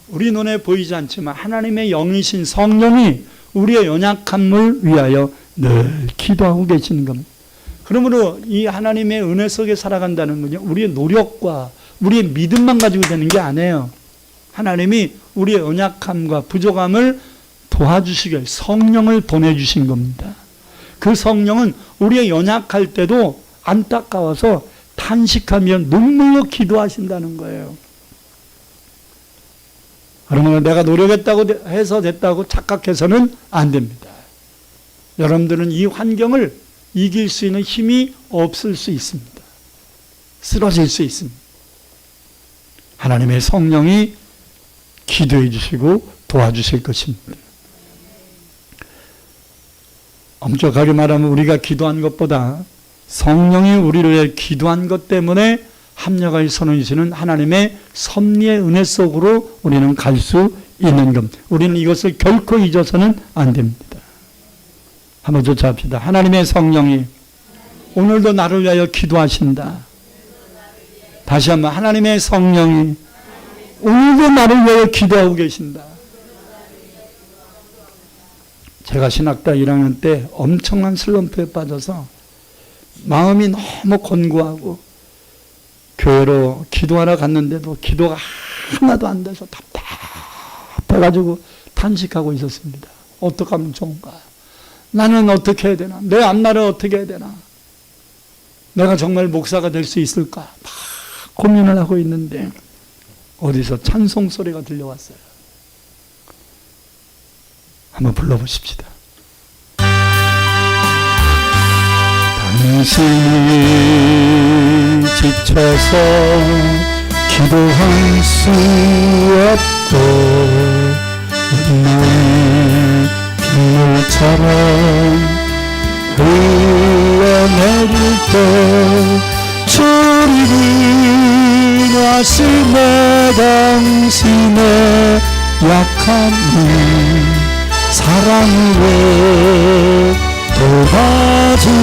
우리 눈에 보이지 않지만 하나님의 영이신 성령이 우리의 연약함을 위하여 늘 기도하고 계시는 겁니다. 그러므로 이 하나님의 은혜 속에 살아간다는 건요, 우리의 노력과 우리의 믿음만 가지고 되는 게 아니에요. 하나님이 우리의 연약함과 부족함을 도와주시길 성령을 보내주신 겁니다. 그 성령은 우리의 연약할 때도 안타까워서 탄식하며 눈물로 기도하신다는 거예요. 그러면 내가 노력했다고 해서 됐다고 착각해서는 안 됩니다. 여러분들은 이 환경을 이길 수 있는 힘이 없을 수 있습니다. 쓰러질 수 있습니다. 하나님의 성령이 기도해 주시고 도와주실 것입니다. 엄격하게 말하면 우리가 기도한 것보다 성령이 우리를 위해 기도한 것 때문에 합력하여 선언하시는 하나님의 섭리의 은혜 속으로 우리는 갈 수 있는 겁니다. 우리는 이것을 결코 잊어서는 안 됩니다. 한번 조차합시다. 하나님의 성령이 오늘도 나를 위하여 기도하신다. 다시 한번 하나님의 성령이 오늘도 나를 위하여 기도하고 계신다. 제가 신학대 1학년 때 엄청난 슬럼프에 빠져서 마음이 너무 곤고하고 교회로 기도하러 갔는데도 기도가 하나도 안 돼서 답답해가지고 탄식하고 있었습니다. 어떻게 하면 좋은가? 나는 어떻게 해야 되나? 내 앞날을 어떻게 해야 되나? 내가 정말 목사가 될 수 있을까? 막 고민을 하고 있는데 어디서 찬송 소리가 들려왔어요. 한번 불러보십시다. 당신이 지쳐서 기도할 수 없고 눈물이 빗물처럼 흘러내릴 때 주님이 가슴에 당신의 약함을 사랑으로 도와주시네.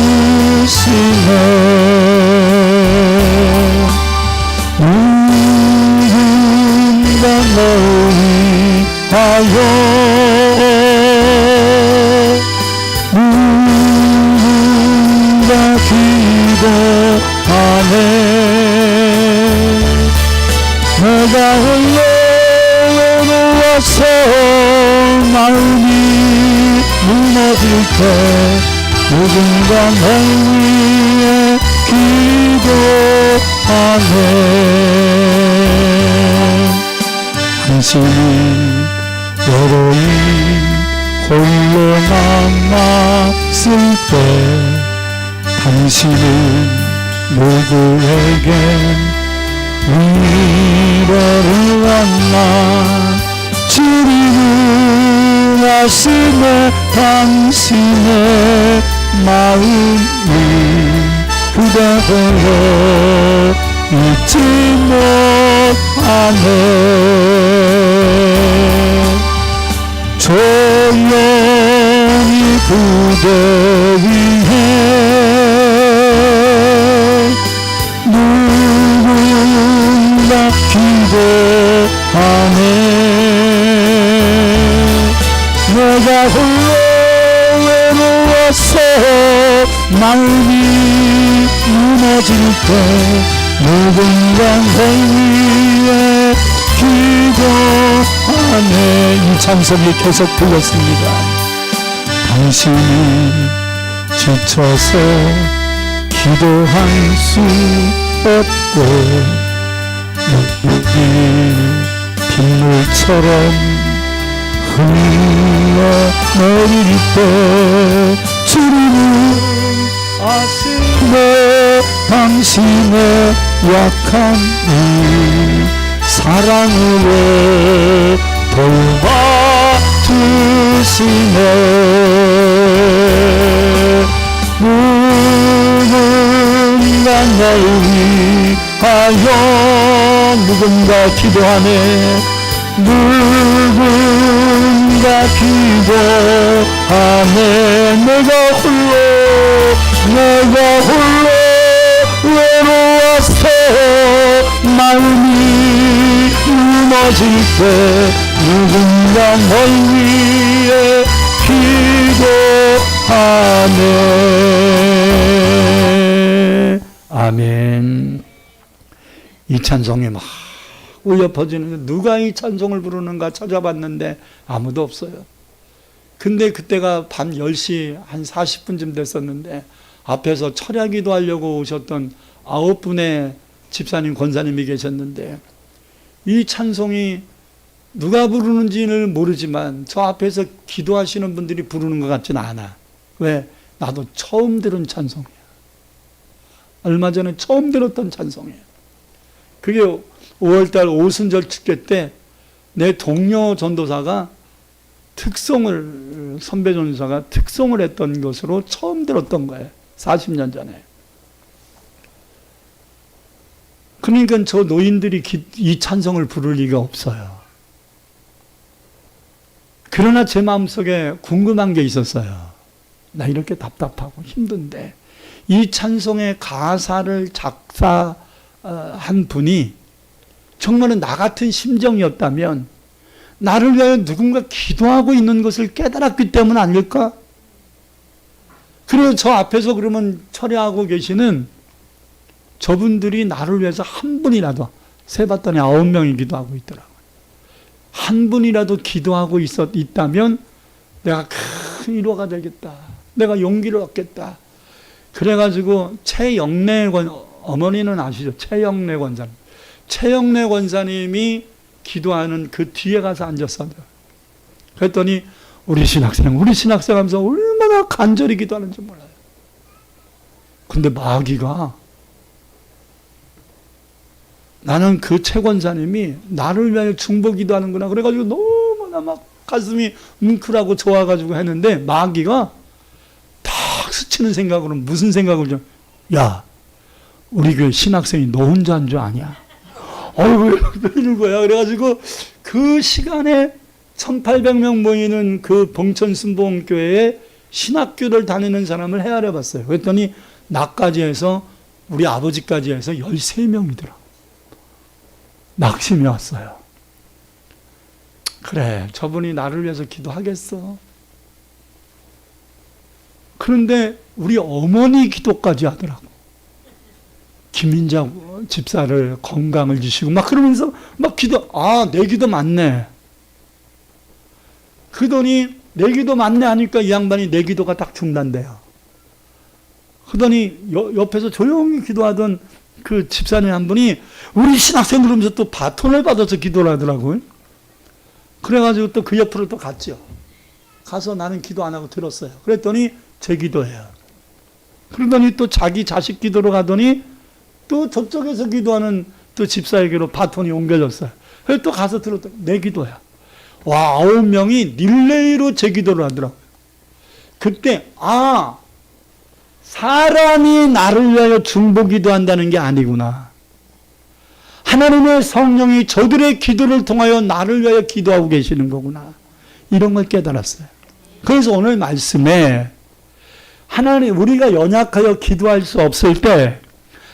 누군가 너 내가 홀로 외로워서 마음이 무너질 때 누군가 내 위에 기도하네. 당신이 외로이 홀로 남았을 때 당신은 누구에게 위로를 왔나. 주님은 아시네 당신의 마음을 그대로 잊지 못하네. 조용히 그대 위해 누군가 기도하네. 내가 홀로 외로워서 마음이 무너질 때 누군가 내 위에 기도하네. 이 찬송이 계속 불렀습니다. 당신이 지쳐서 기도할 수 없고 빗물처럼 흘러내릴 때 주님은 아시네 당신의 약한 일 사랑으로 돌봐주시네. 누군가 날 위하여 누군가 기도하네. 누군가 기도하네. 내가 홀로 외로워서 마음이 무너질 때 누군가 널 위해 기도하네. 아멘. 이 찬송이 막 울려 퍼지는데 누가 이 찬송을 부르는가 찾아봤는데 아무도 없어요. 근데 그때가 밤 10시 한 40분쯤 됐었는데 앞에서 철야기도 하려고 오셨던 9분의 집사님, 권사님이 계셨는데 이 찬송이 누가 부르는지는 모르지만 저 앞에서 기도하시는 분들이 부르는 것 같지는 않아. 왜? 나도 처음 들은 찬송이야. 얼마 전에 처음 들었던 찬송이에요. 그게 5월달 오순절 축제 때 내 동료 전도사가 선배 전도사가 특송을 했던 것으로 처음 들었던 거예요. 40년 전에. 그러니까 저 노인들이 이 찬송을 부를 리가 없어요. 그러나 제 마음속에 궁금한 게 있었어요. 나 이렇게 답답하고 힘든데 이 찬송의 가사를 작사한 분이 정말은 나 같은 심정이었다면 나를 위하여 누군가 기도하고 있는 것을 깨달았기 때문 아닐까? 그리고 저 앞에서 그러면 철회하고 계시는 저분들이 나를 위해서 한 분이라도, 세봤더니 9명이 기도하고 있더라고요. 한 분이라도 기도하고 있다면 내가 큰 위로가 되겠다. 내가 용기를 얻겠다. 그래가지고 최영래 어머니는 아시죠? 최영래 권사님. 최영래 권사님이 기도하는 그 뒤에 가서 앉았어요. 그랬더니 우리 신학생 하면서 얼마나 간절히 기도하는지 몰라요. 근데 마귀가 나는 그 최 권사님이 나를 위하여 중보 기도하는구나 그래가지고 너무나 막 가슴이 뭉클하고 좋아가지고 했는데 마귀가 탁 스치는 생각으로 무슨 생각을 좀, 야 우리 교회 신학생이 너 혼자 한 줄 아냐? 왜 이러는 거야? 그래가지고 그 시간에 1800명 모이는 그 봉천순복음교회에 신학교를 다니는 사람을 헤아려 봤어요. 그랬더니 나까지 해서 우리 아버지까지 해서 13명이더라. 낙심이 왔어요. 그래, 저분이 나를 위해서 기도하겠어. 그런데 우리 어머니 기도까지 하더라고. 김인자 집사를 건강을 주시고 막 그러면서 막 내 기도 맞네. 그러더니 내 기도 맞네 하니까 이 양반이 내 기도가 딱 중단돼요. 그러더니 옆에서 조용히 기도하던 그 집사님 한 분이 우리 신학생 그러면서 또 바톤을 받아서 기도를 하더라고요. 그래가지고 또 그 옆으로 또 갔죠. 가서 나는 기도 안 하고 들었어요. 그랬더니 제 기도예요. 그러더니 또 자기 자식 기도로 가더니 또 저쪽에서 기도하는 또 집사에게로 바톤이 옮겨졌어요. 그래서 또 가서 들었더니 내 기도야. 와, 9명이 릴레이로 제 기도를 하더라고요. 그때 사람이 나를 위하여 중보 기도한다는 게 아니구나. 하나님의 성령이 저들의 기도를 통하여 나를 위하여 기도하고 계시는 거구나. 이런 걸 깨달았어요. 그래서 오늘 말씀에 우리가 연약하여 기도할 수 없을 때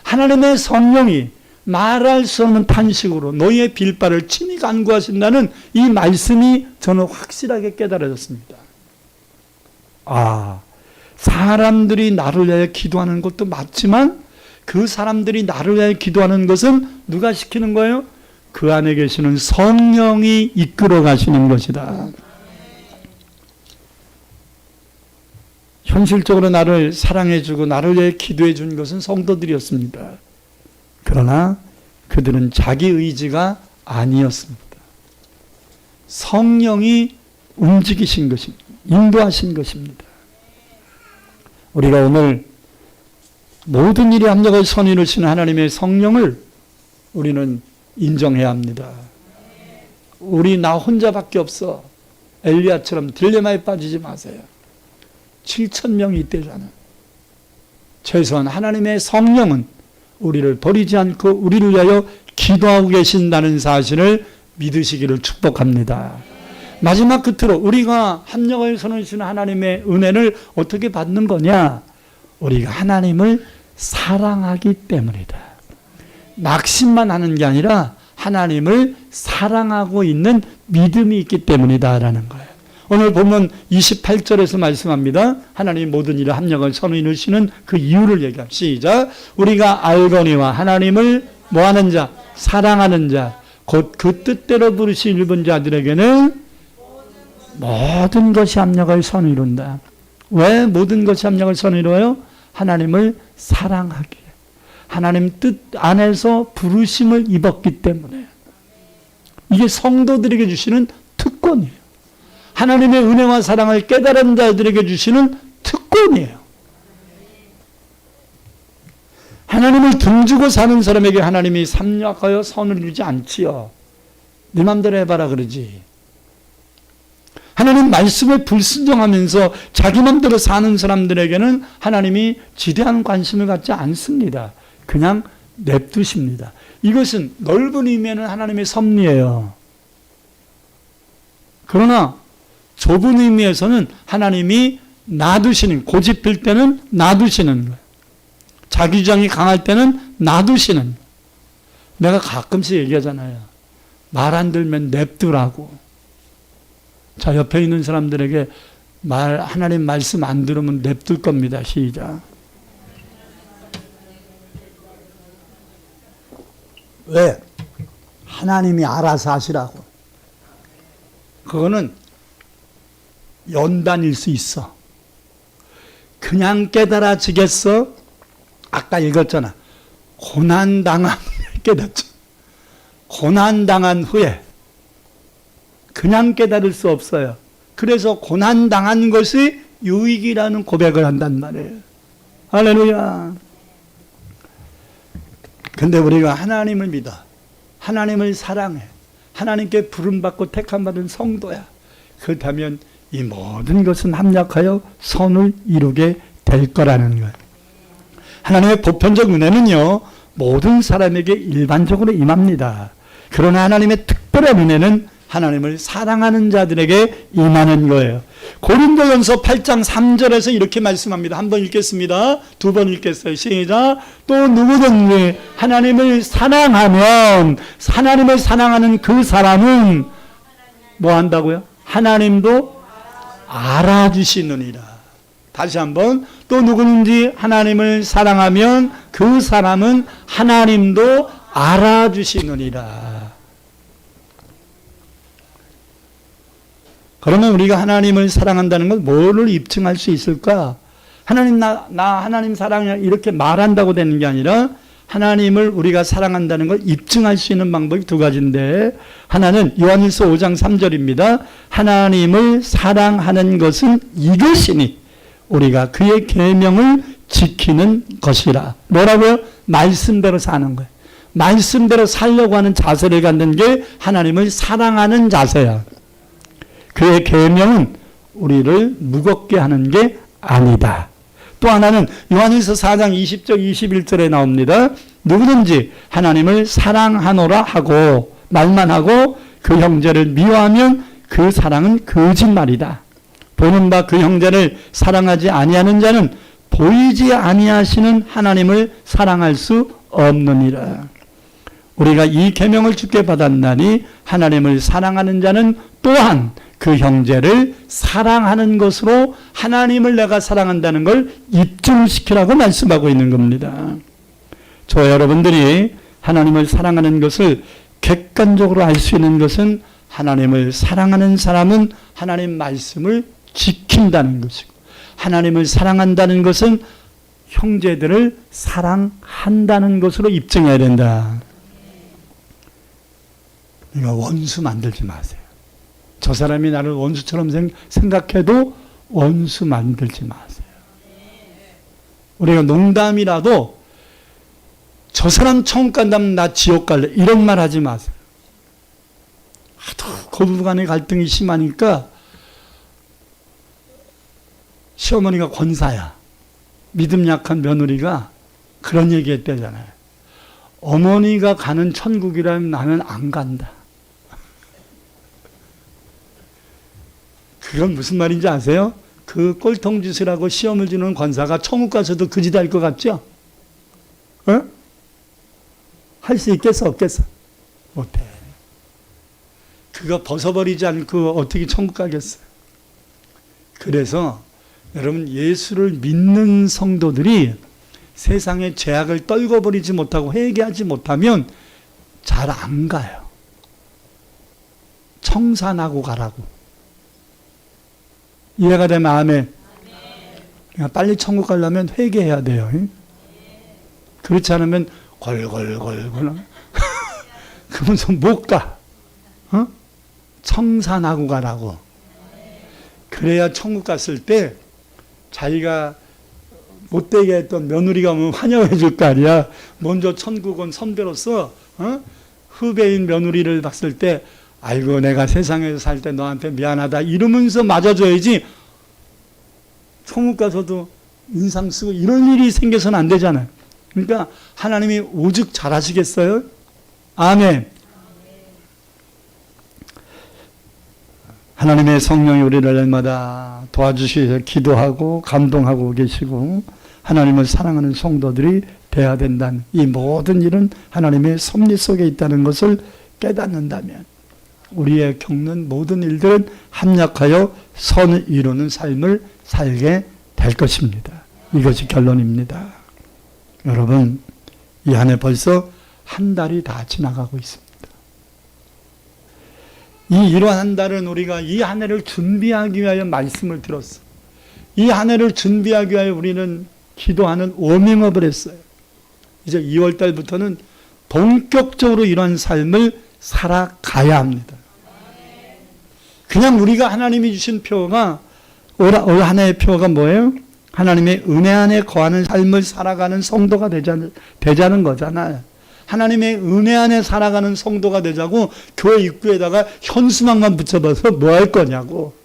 하나님의 성령이 말할 수 없는 탄식으로 너희의 빌바를 친히 간구하신다는 이 말씀이 저는 확실하게 깨달아졌습니다. 사람들이 나를 위하여 기도하는 것도 맞지만 그 사람들이 나를 위하여 기도하는 것은 누가 시키는 거예요? 그 안에 계시는 성령이 이끌어 가시는 것이다. 현실적으로 나를 사랑해주고 나를 위해 기도해 준 것은 성도들이었습니다. 그러나 그들은 자기 의지가 아니었습니다. 성령이 움직이신 것입니다. 인도하신 것입니다. 우리가 오늘 모든 일에 합력을 선이루시는 하나님의 성령을 우리는 인정해야 합니다. 우리 나 혼자밖에 없어. 엘리야처럼 딜레마에 빠지지 마세요. 7,000명이 있대잖아요. 최소한 하나님의 성령은 우리를 버리지 않고 우리를 위하여 기도하고 계신다는 사실을 믿으시기를 축복합니다. 마지막 끝으로 우리가 합력을 선언하시는 하나님의 은혜를 어떻게 받는 거냐? 우리가 하나님을 사랑하기 때문이다. 낙심만 하는 게 아니라 하나님을 사랑하고 있는 믿음이 있기 때문이다라는 거예요. 오늘 보면 28절에서 말씀합니다. 하나님 모든 일에 합력을 선언하시는 그 이유를 얘기합니다. 시작. 우리가 알거니와 하나님을 뭐하는 자? 사랑하는 자. 곧 그 뜻대로 부르신 일본 자들에게는 모든 것이 합력을 선이룬다. 왜 모든 것이 합력을 선이루어요? 하나님을 사랑하기에. 하나님 뜻 안에서 부르심을 입었기 때문에. 이게 성도들에게 주시는 특권이에요. 하나님의 은혜와 사랑을 깨달은 자들에게 주시는 특권이에요. 하나님을 등지고 사는 사람에게 하나님이 삼력하여 선을 이루지 않지요. 네 맘대로 해봐라 그러지. 하나님 말씀에 불순종하면서 자기 맘대로 사는 사람들에게는 하나님이 지대한 관심을 갖지 않습니다. 그냥 냅두십니다. 이것은 넓은 의미에는 하나님의 섭리예요. 그러나 좁은 의미에서는 하나님이 놔두시는, 고집필 때는 놔두시는 거예요. 자기 주장이 강할 때는 놔두시는. 내가 가끔씩 얘기하잖아요. 말 안 들면 냅두라고. 자, 옆에 있는 사람들에게 하나님 말씀 안 들으면 냅둘 겁니다. 시작. 왜? 하나님이 알아서 하시라고. 그거는 연단일 수 있어. 그냥 깨달아지겠어? 아까 읽었잖아. 고난당한 후에 깨닫죠. 고난당한 후에. 그냥 깨달을 수 없어요. 그래서 고난당한 것이 유익이라는 고백을 한단 말이에요. 할렐루야. 근데 우리가 하나님을 믿어. 하나님을 사랑해. 하나님께 부름받고 택함받은 성도야. 그렇다면 이 모든 것은 합력하여 선을 이루게 될 거라는 거예요. 하나님의 보편적 은혜는요, 모든 사람에게 일반적으로 임합니다. 그러나 하나님의 특별한 은혜는 하나님을 사랑하는 자들에게 임하는 거예요. 고린도전서 8장 3절에서 이렇게 말씀합니다. 한 번 읽겠습니다. 두 번 읽겠어요. 시작. 또 누구든지 하나님을 사랑하면 하나님을 사랑하는 그 사람은 뭐 한다고요? 하나님도 알아주시느니라. 다시 한번, 또 누구든지 하나님을 사랑하면 그 사람은 하나님도 알아주시느니라. 그러면 우리가 하나님을 사랑한다는 걸 뭐를 입증할 수 있을까? 하나님 나 하나님 사랑해 이렇게 말한다고 되는 게 아니라 하나님을 우리가 사랑한다는 걸 입증할 수 있는 방법이 두 가지인데, 하나는 요한일서 5장 3절입니다. 하나님을 사랑하는 것은 이것이니 우리가 그의 계명을 지키는 것이라. 뭐라고요? 말씀대로 사는 거예요. 말씀대로 살려고 하는 자세를 갖는 게 하나님을 사랑하는 자세야. 그의 계명은 우리를 무겁게 하는 게 아니다. 또 하나는 요한일서 4장 20절 21절에 나옵니다. 누구든지 하나님을 사랑하노라 하고 말만 하고 그 형제를 미워하면 그 사랑은 거짓말이다. 보는 바 그 형제를 사랑하지 아니하는 자는 보이지 아니하시는 하나님을 사랑할 수 없느니라. 우리가 이 계명을 주께 받았나니 하나님을 사랑하는 자는 또한 그 형제를 사랑하는 것으로 하나님을 내가 사랑한다는 걸 입증시키라고 말씀하고 있는 겁니다. 저와 여러분들이 하나님을 사랑하는 것을 객관적으로 알 수 있는 것은 하나님을 사랑하는 사람은 하나님 말씀을 지킨다는 것이고, 하나님을 사랑한다는 것은 형제들을 사랑한다는 것으로 입증해야 된다. 그러니까 원수 만들지 마세요. 저 사람이 나를 원수처럼 생각해도 원수 만들지 마세요. 우리가 농담이라도 저 사람 천국 간다면 나 지옥 갈래, 이런 말 하지 마세요. 하도 고부간의 갈등이 심하니까 시어머니가 권사야. 믿음 약한 며느리가 그런 얘기 했대잖아요. 어머니가 가는 천국이라면 나는 안 간다. 그건 무슨 말인지 아세요? 그 꼴통짓을 하고 시험을 주는 권사가 천국 가서도 그 짓 할 것 같죠? 할 수 있겠어, 없겠어? 못해. 그거 벗어버리지 않고 어떻게 천국 가겠어요? 그래서 여러분, 예수를 믿는 성도들이 세상의 죄악을 떨궈버리지 못하고 회개하지 못하면 잘 안 가요. 청산하고 가라고. 이해가 되면 아멘. 그러니까 빨리 천국 가려면 회개해야 돼요. 그렇지 않으면 걸걸걸걸 그러면서 못 가. 청산하고 가라고. 그래야 천국 갔을 때 자기가 못되게 했던 며느리가 오면 환영해 줄 거 아니야. 먼저 천국 온 선배로서 후배인 며느리를 봤을 때 아이고 내가 세상에서 살 때 너한테 미안하다 이러면서 맞아줘야지, 천국 가서도 인상 쓰고 이런 일이 생겨서는 안 되잖아요. 그러니까 하나님이 오죽 잘하시겠어요? 아멘. 하나님의 성령이 우리를 날마다 도와주시서 기도하고 감동하고 계시고 하나님을 사랑하는 성도들이 돼야 된다는 이 모든 일은 하나님의 섭리 속에 있다는 것을 깨닫는다면 우리의 겪는 모든 일들은 합력하여 선을 이루는 삶을 살게 될 것입니다. 이것이 결론입니다. 여러분, 이 한 해 벌써 한 달이 다 지나가고 있습니다. 이 이러한 한 달은 우리가 이 한 해를 준비하기 위하여 말씀을 들었어. 이 한 해를 준비하기 위하여 우리는 기도하는 워밍업을 했어요. 이제 2월 달부터는 본격적으로 이러한 삶을 살아가야 합니다. 그냥 우리가 하나님이 주신 표가, 올 한 해의 표가 뭐예요? 하나님의 은혜 안에 거하는 삶을 살아가는 성도가 되자는 거잖아요. 하나님의 은혜 안에 살아가는 성도가 되자고 교회 입구에다가 현수막만 붙여봐서 뭐 할 거냐고.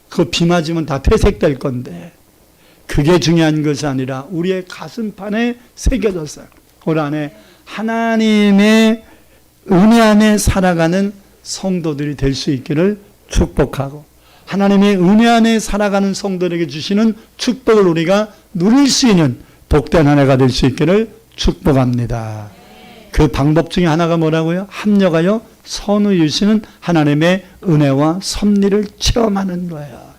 그거 비 맞으면 다 퇴색될 건데. 그게 중요한 것이 아니라 우리의 가슴판에 새겨졌어요. 올 한 해 하나님의 은혜 안에 살아가는 성도들이 될 수 있기를 축복하고, 하나님의 은혜 안에 살아가는 성도들에게 주시는 축복을 우리가 누릴 수 있는 복된 한 해가 될 수 있기를 축복합니다. 그 방법 중에 하나가 뭐라고요? 합력하여 선을 이루시는 하나님의 은혜와 섭리를 체험하는 거예요.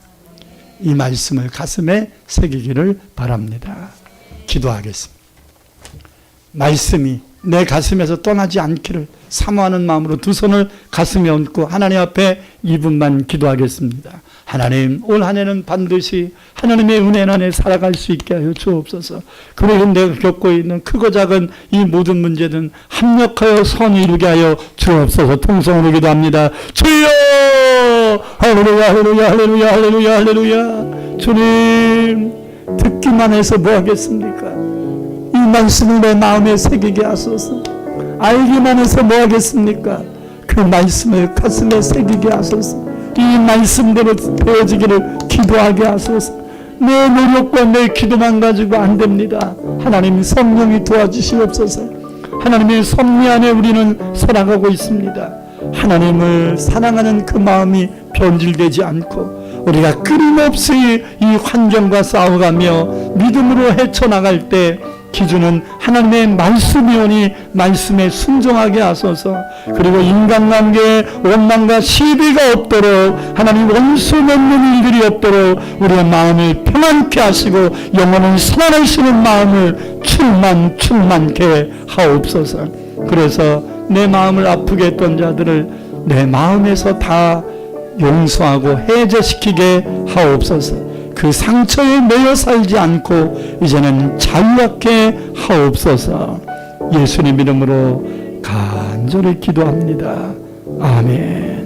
이 말씀을 가슴에 새기기를 바랍니다. 기도하겠습니다. 말씀이 내 가슴에서 떠나지 않기를 사모하는 마음으로 두 손을 가슴에 얹고 하나님 앞에 2분만 기도하겠습니다. 하나님, 올 한 해는 반드시 하나님의 은혜 안에 살아갈 수 있게 하여 주옵소서. 그리고 내가 겪고 있는 크고 작은 이 모든 문제는 합력하여 선을 이루게 하여 주옵소서. 통성으로 기도합니다. 주여! 할렐루야, 할렐루야, 할렐루야, 할렐루야, 할렐루야. 주님, 듣기만 해서 뭐 하겠습니까? 이 말씀을 내 마음에 새기게 하소서. 알기만 해서 뭐 하겠습니까? 그 말씀을 가슴에 새기게 하소서. 이 말씀대로 되어지기를 기도하게 하소서. 내 노력과 내 기도만 가지고 안 됩니다. 하나님 성령이 도와주시옵소서. 하나님의 섭리 안에 우리는 살아가고 있습니다. 하나님을 사랑하는 그 마음이 변질되지 않고 우리가 끊임없이 이 환경과 싸워가며 믿음으로 헤쳐나갈 때 기준은 하나님의 말씀이오니 말씀에 순종하게 하소서. 그리고 인간관계에 원망과 시비가 없도록 하나님 원수 맺는 일들이 없도록 우리의 마음을 평안케 하시고 영혼을 살아내시는 마음을 충만케 하옵소서. 그래서 내 마음을 아프게 했던 자들을 내 마음에서 다 용서하고 해제시키게 하옵소서. 그 상처에 매여 살지 않고 이제는 자유하게 하옵소서. 예수님 이름으로 간절히 기도합니다. 아멘.